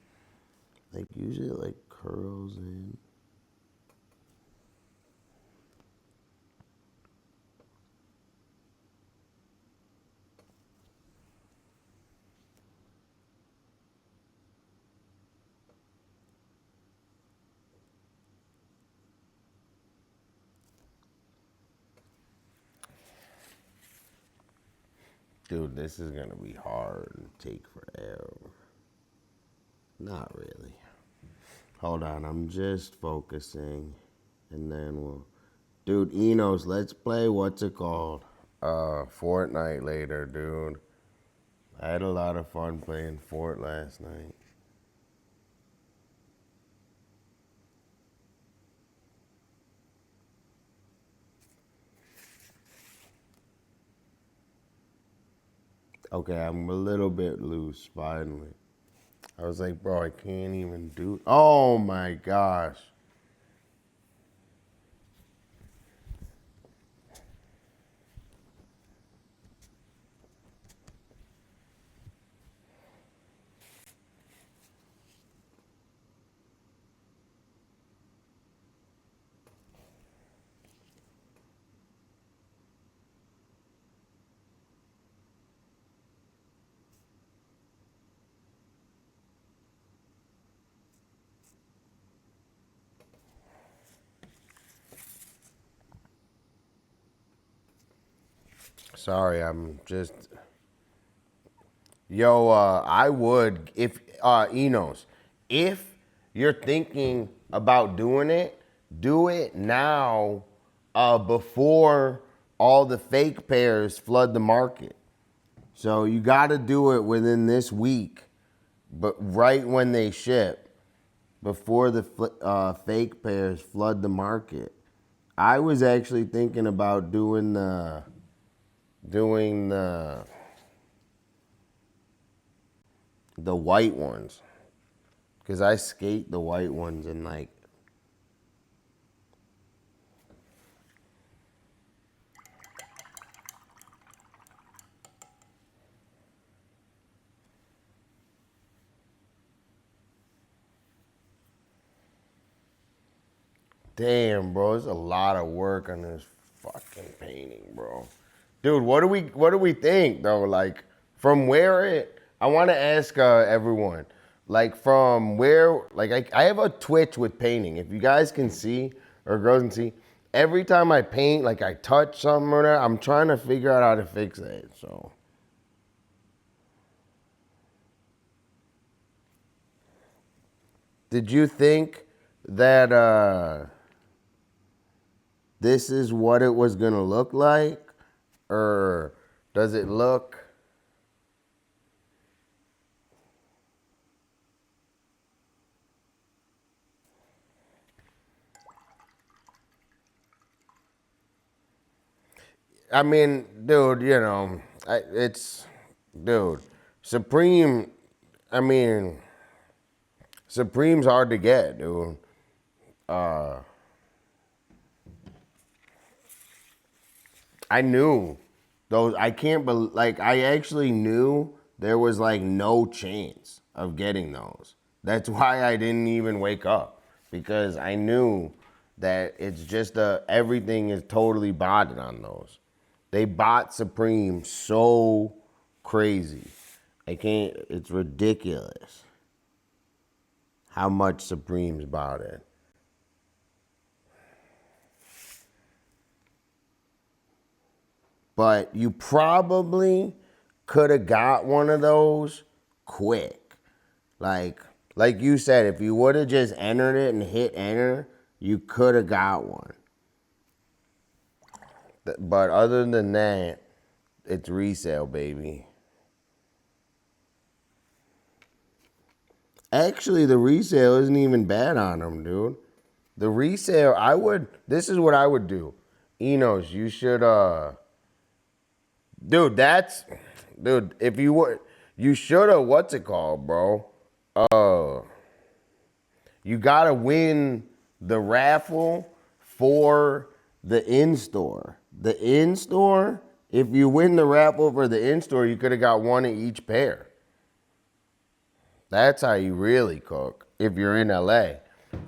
Like usually it like curls in. Dude, this is gonna be hard and take forever. Not really. Hold on, I'm just focusing. And then we'll... Dude, Enos, let's play, what's it called? Fortnite later, dude. I had a lot of fun playing Fort last night. Okay, I'm a little bit loose, finally. I was like, bro, I can't even do... Oh my gosh. Sorry, I'm just... Yo, I would, if, Enos, if you're thinking about doing it, do it now before all the fake pairs flood the market. So you got to do it within this week, but right when they ship, before the fake pairs flood the market. I was actually thinking about doing the white ones, because I skate the white ones and like... Damn, bro, there's a lot of work on this fucking painting, bro. Dude, what do we think though? Like, from where it... I want to ask everyone, like, from where... Like, I have a twitch with painting. If you guys can see, or girls can see, every time I paint, like, I touch something or that, I'm trying to figure out how to fix it. So, did you think that this is what it was gonna look like, or does it look... I mean, dude, you know, dude, Supreme, I mean, Supreme's hard to get, dude. I knew those, I can't believe, like, I actually knew there was, like, no chance of getting those. That's why I didn't even wake up, because I knew that it's just everything is totally botted on those. They bought Supreme so crazy. I can't, it's ridiculous. how much Supreme's bought it. But you probably could have got one of those quick. Like you said, if you would have just entered it and hit enter, you could have got one. But other than that, it's resale, baby. Actually, the resale isn't even bad on them, dude. The resale, this is what I would do. Enos, you should, dude, if you would, you should have, what's it called, bro? You gotta win the raffle for the in-store. The in-store, if you win the raffle for the in-store, you could have got one of each pair. That's how you really cook if you're in LA.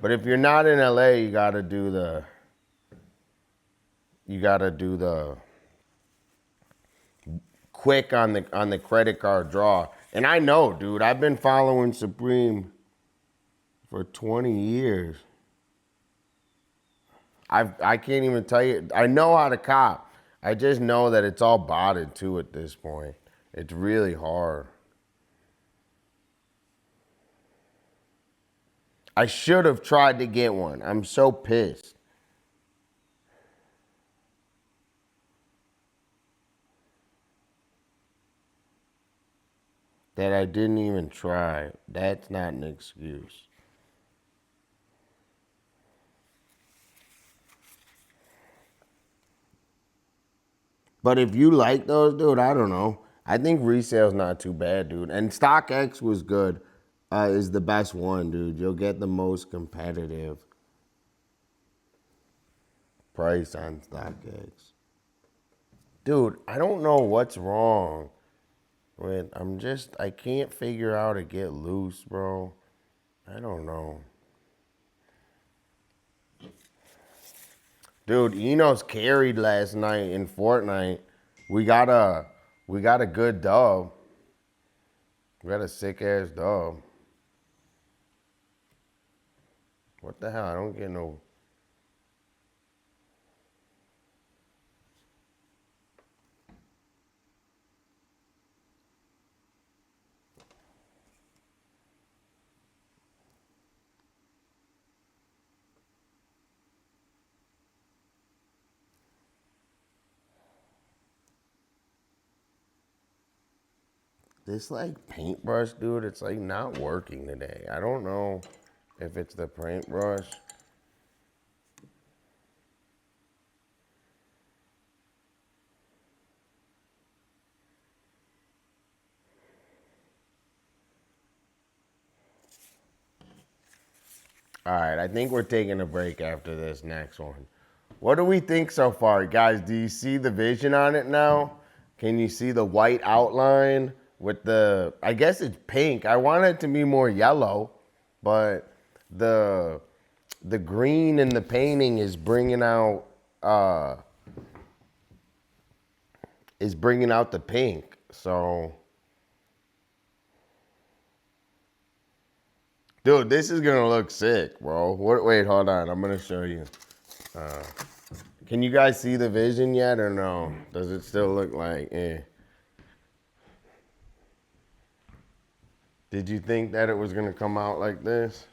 But if you're not in LA, you gotta do the quick on the credit card draw. And I know, dude, I've been following Supreme for 20 years. I can't even tell you. I know how to cop. I just know that it's all botted too at this point. It's really hard. I should have tried to get one. I'm so pissed. That I didn't even try. That's not an excuse. But if you like those, dude, I don't know. I think resale's not too bad, dude. And StockX was good. Is the best one, dude. You'll get the most competitive price on StockX. Dude, I don't know what's wrong with, I can't figure out how to get loose, bro. I don't know. Dude, Enos carried last night in Fortnite. We got a good dub. We got a sick ass dub. What the hell? I don't get no. This like paintbrush, dude, it's like not working today. I don't know if it's the paintbrush. All right, I think we're taking a break after this next one. What do we think so far, guys? Do you see the vision on it now? Can you see the white outline with the, I guess it's pink. I want it to be more yellow, but the green in the painting is bringing out the pink. So, dude, this is gonna look sick, bro. Wait, hold on. I'm gonna show you. Can you guys see the vision yet or no? Does it still look like eh? Did you think that it was gonna come out like this?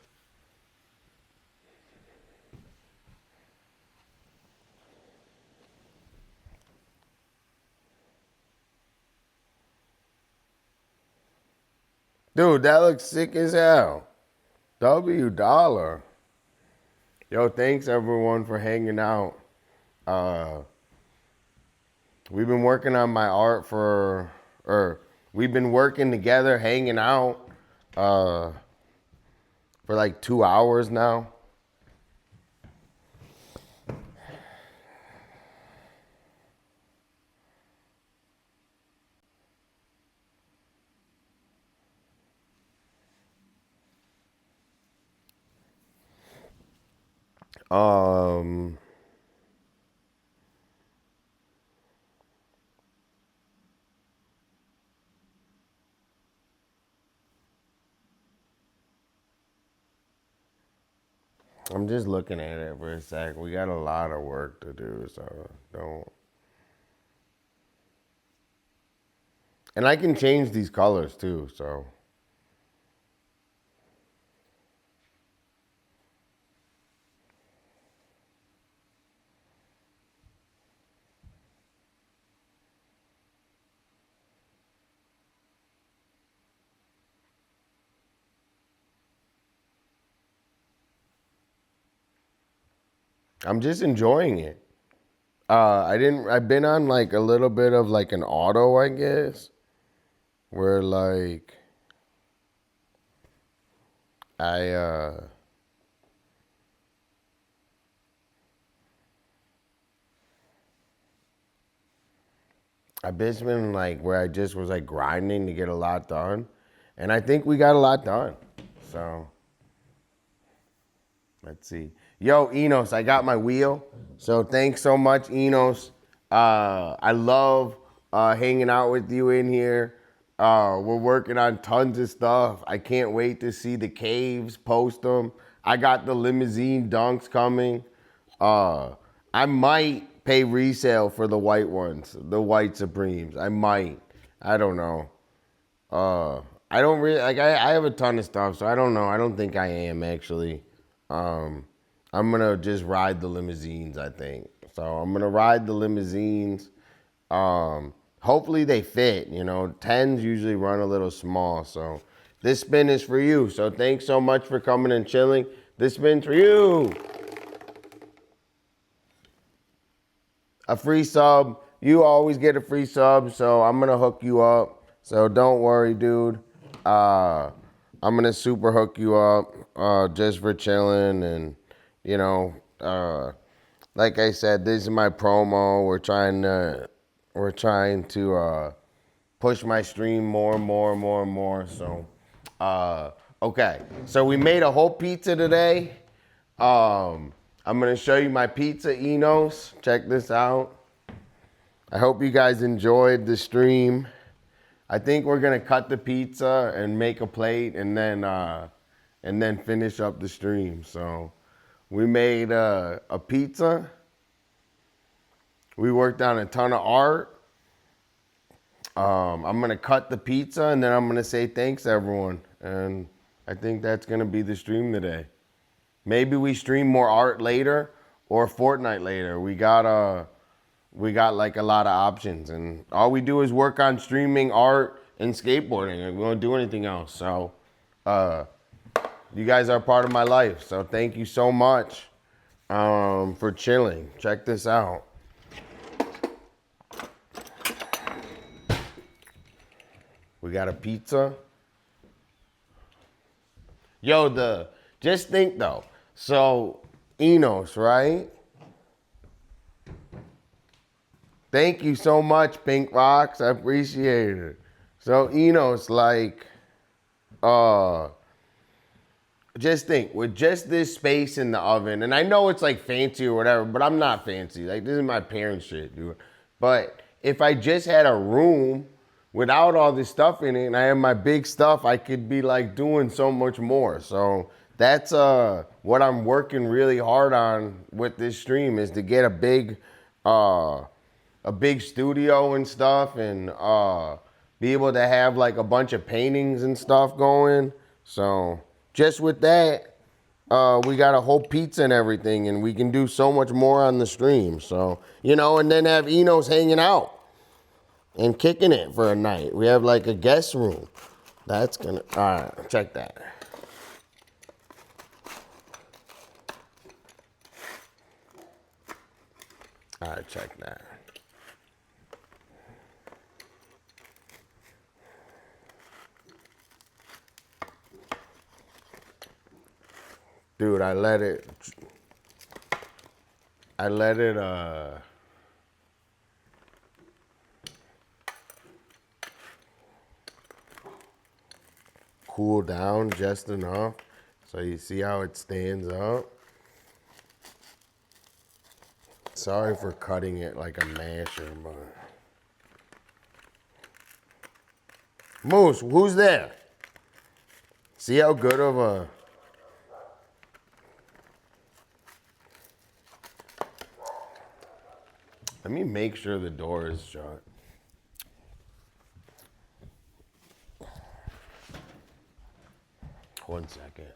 Dude, that looks sick as hell. Dolla. Yo, thanks everyone for hanging out. We've been working on my art we've been working together, hanging out for like 2 hours now. I'm just looking at it for a sec. We got a lot of work to do, so don't. And I can change these colors too, so. I'm just enjoying it. I've been on like a little bit of like an auto, I guess, where like I I've just been like where I just was like grinding to get a lot done. And I think we got a lot done. So let's see. Yo, Enos, I got my wheel. So thanks so much, Enos. I love hanging out with you in here. We're working on tons of stuff. I can't wait to see the caves, post them. I got the limousine dunks coming. I might pay resale for the white ones, the white Supremes. I might. I don't know. I don't really like. I have a ton of stuff, so I don't know. I don't think I am actually. I'm gonna just ride the limousines. I think so. I'm gonna ride the limousines. Hopefully they fit. You know, 10s usually run a little small. So this spin is for you. So thanks so much for coming and chilling. This spin's for you. A free sub. You always get a free sub, so I'm gonna hook you up. So don't worry, dude. I'm gonna super hook you up just for chilling, and you know, like I said, this is my promo. We're trying to push my stream more and more and more and more. So okay, so we made a whole pizza today. I'm gonna show you my pizza, Enos. Check this out. I hope you guys enjoyed the stream. I think we're gonna cut the pizza and make a plate, and then finish up the stream. So we made a pizza. We worked on a ton of art. I'm gonna cut the pizza, and then I'm gonna say thanks everyone. And I think that's gonna be the stream today. Maybe we stream more art later or Fortnite later. We got like a lot of options, and all we do is work on streaming art and skateboarding, and we don't do anything else. So you guys are part of my life, so thank you so much for chilling. Check this out. We got a pizza. Yo, just think though. So Enos, right? Thank you so much, Pink Rocks. I appreciate it. So Enos, like, just think, with just this space in the oven, and I know it's like fancy or whatever, but I'm not fancy. Like, this is my parents' shit, dude. But if I just had a room without all this stuff in it, and I have my big stuff, I could be like doing so much more. So that's what I'm working really hard on with this stream, is to get a big studio and stuff, and be able to have like a bunch of paintings and stuff going. So just with that, we got a whole pizza and everything, and we can do so much more on the stream. So, you know, and then have Enos hanging out and kicking it for a night. We have like a guest room. That's gonna, all right, check that. All right, check that. Dude, I let it cool down just enough so you see how it stands up. Sorry for cutting it like a masher, but Moose, who's there? See how good of a Let me make sure the door is shut. One second.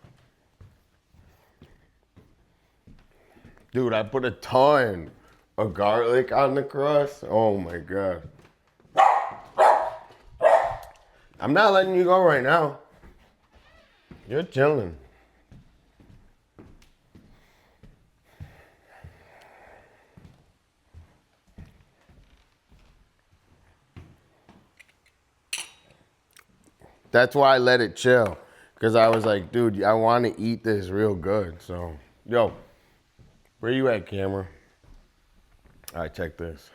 Dude, I put a ton of garlic on the crust. Oh my God. I'm not letting you go right now. You're chilling. That's why I let it chill. Because I was like, dude, I want to eat this real good. So, yo, where you at, camera? All right, check this.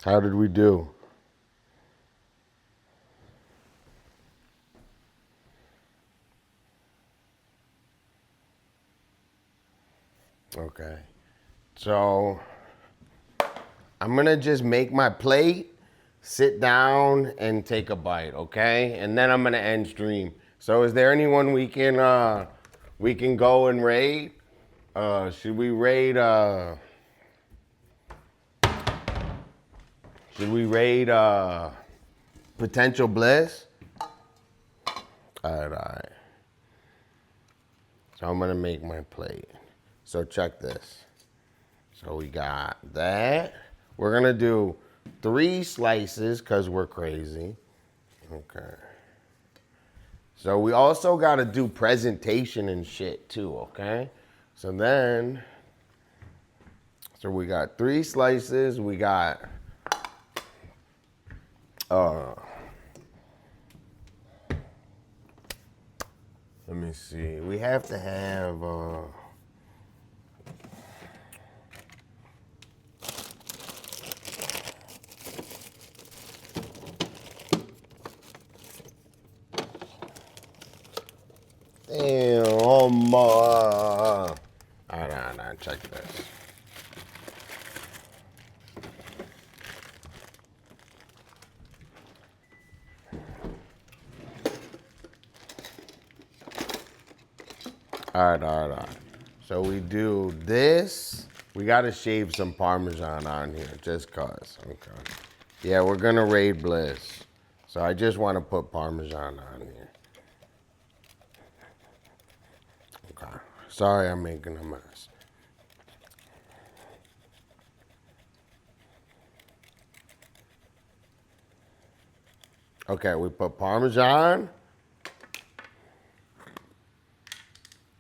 How did we do? Okay. So, I'm going to just make my plate, sit down, and take a bite, okay? And then I'm going to end stream. So, is there anyone we can go and raid? Should we raid Potential Bliss? All right. So I'm gonna make my plate. So check this. So we got that. We're gonna do 3 slices because we're crazy. Okay. So we also gotta do presentation and shit too, okay? So we got 3 slices. We got let me see. We have to have damn, all right, check this. All right. So we do this. We gotta shave some Parmesan on here, just cause. Okay. Yeah, we're gonna raid Bliss. So I just want to put Parmesan on here. Okay. Sorry, I'm making a mess. Okay, we put Parmesan.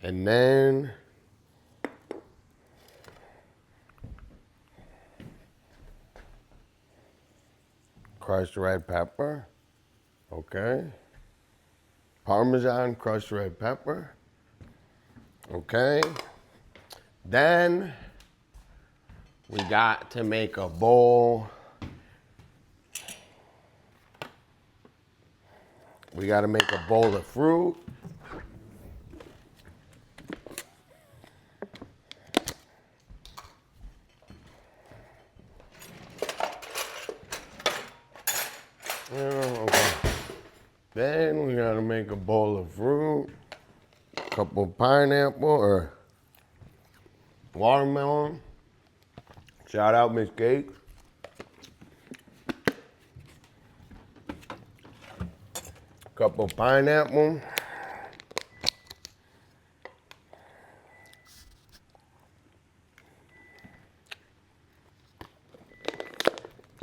And then crushed red pepper. Okay. Parmesan, crushed red pepper. Okay. Then we got to make a bowl. We got to make a bowl of fruit. Okay. Then we gotta make a bowl of fruit, a couple pineapple or watermelon. Shout out Miss Cake. Couple pineapple.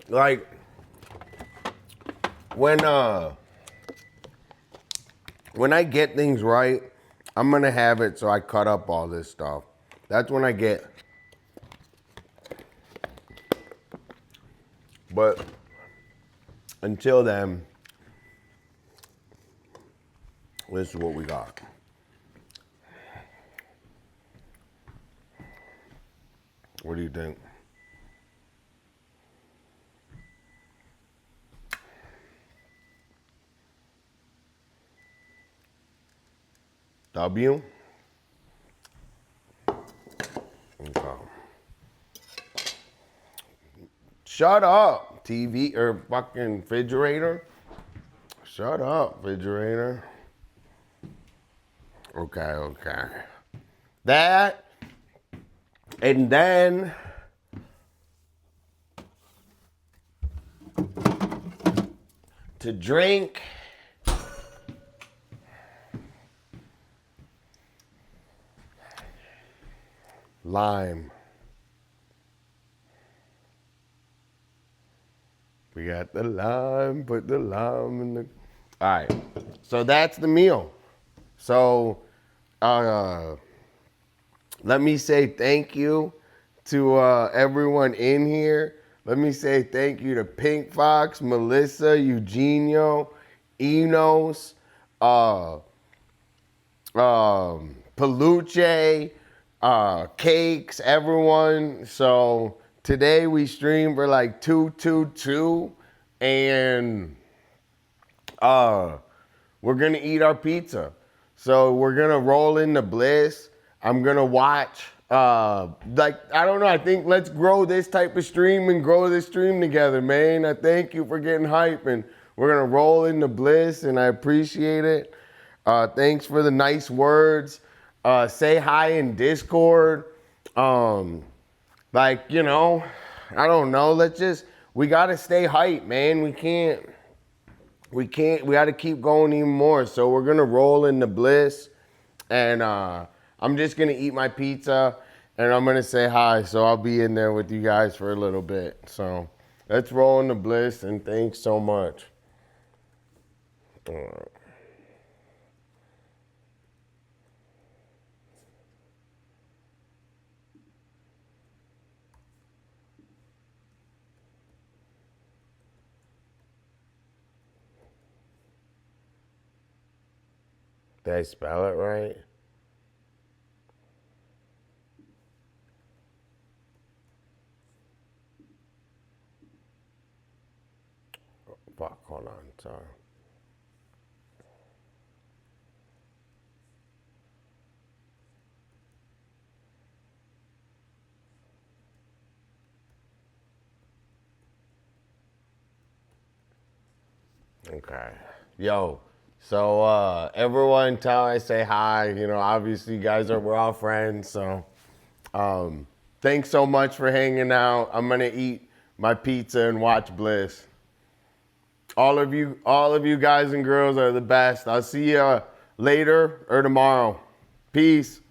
Like when I get things right, I'm gonna have it so I cut up all this stuff. That's when I get. But until then, this is what we got. What do you think? W? Okay. Shut up, TV or fucking refrigerator. Shut up, refrigerator. Okay. That, and then to drink, lime. We got the lime, put the lime in the... All right, so that's the meal. So, let me say thank you to everyone in here. Let me say thank you to Pink Fox, Melissa, Eugenio, Enos, Peluche, Cakes, everyone. So today we streamed for like 222, and we're gonna eat our pizza. So we're gonna roll into Bliss. I'm gonna watch. Like, I don't know. I think let's grow this type of stream and grow this stream together, man. I thank you for getting hype, and we're gonna roll into Bliss, and I appreciate it. Thanks for the nice words. Say hi in Discord. Like, you know, I don't know. We gotta stay hype, man. We gotta keep going even more. So we're gonna roll into Bliss, and I'm just gonna eat my pizza, and I'm gonna say hi. So I'll be in there with you guys for a little bit. So let's roll into Bliss, and thanks so much. Did I spell it right? Fuck, hold on, sorry. Okay. Yo, so everyone tell I say hi. You know, obviously you guys we're all friends, so thanks so much for hanging out. I'm gonna eat my pizza and watch Bliss. All of you guys and girls are the best. I'll see you later or tomorrow. Peace.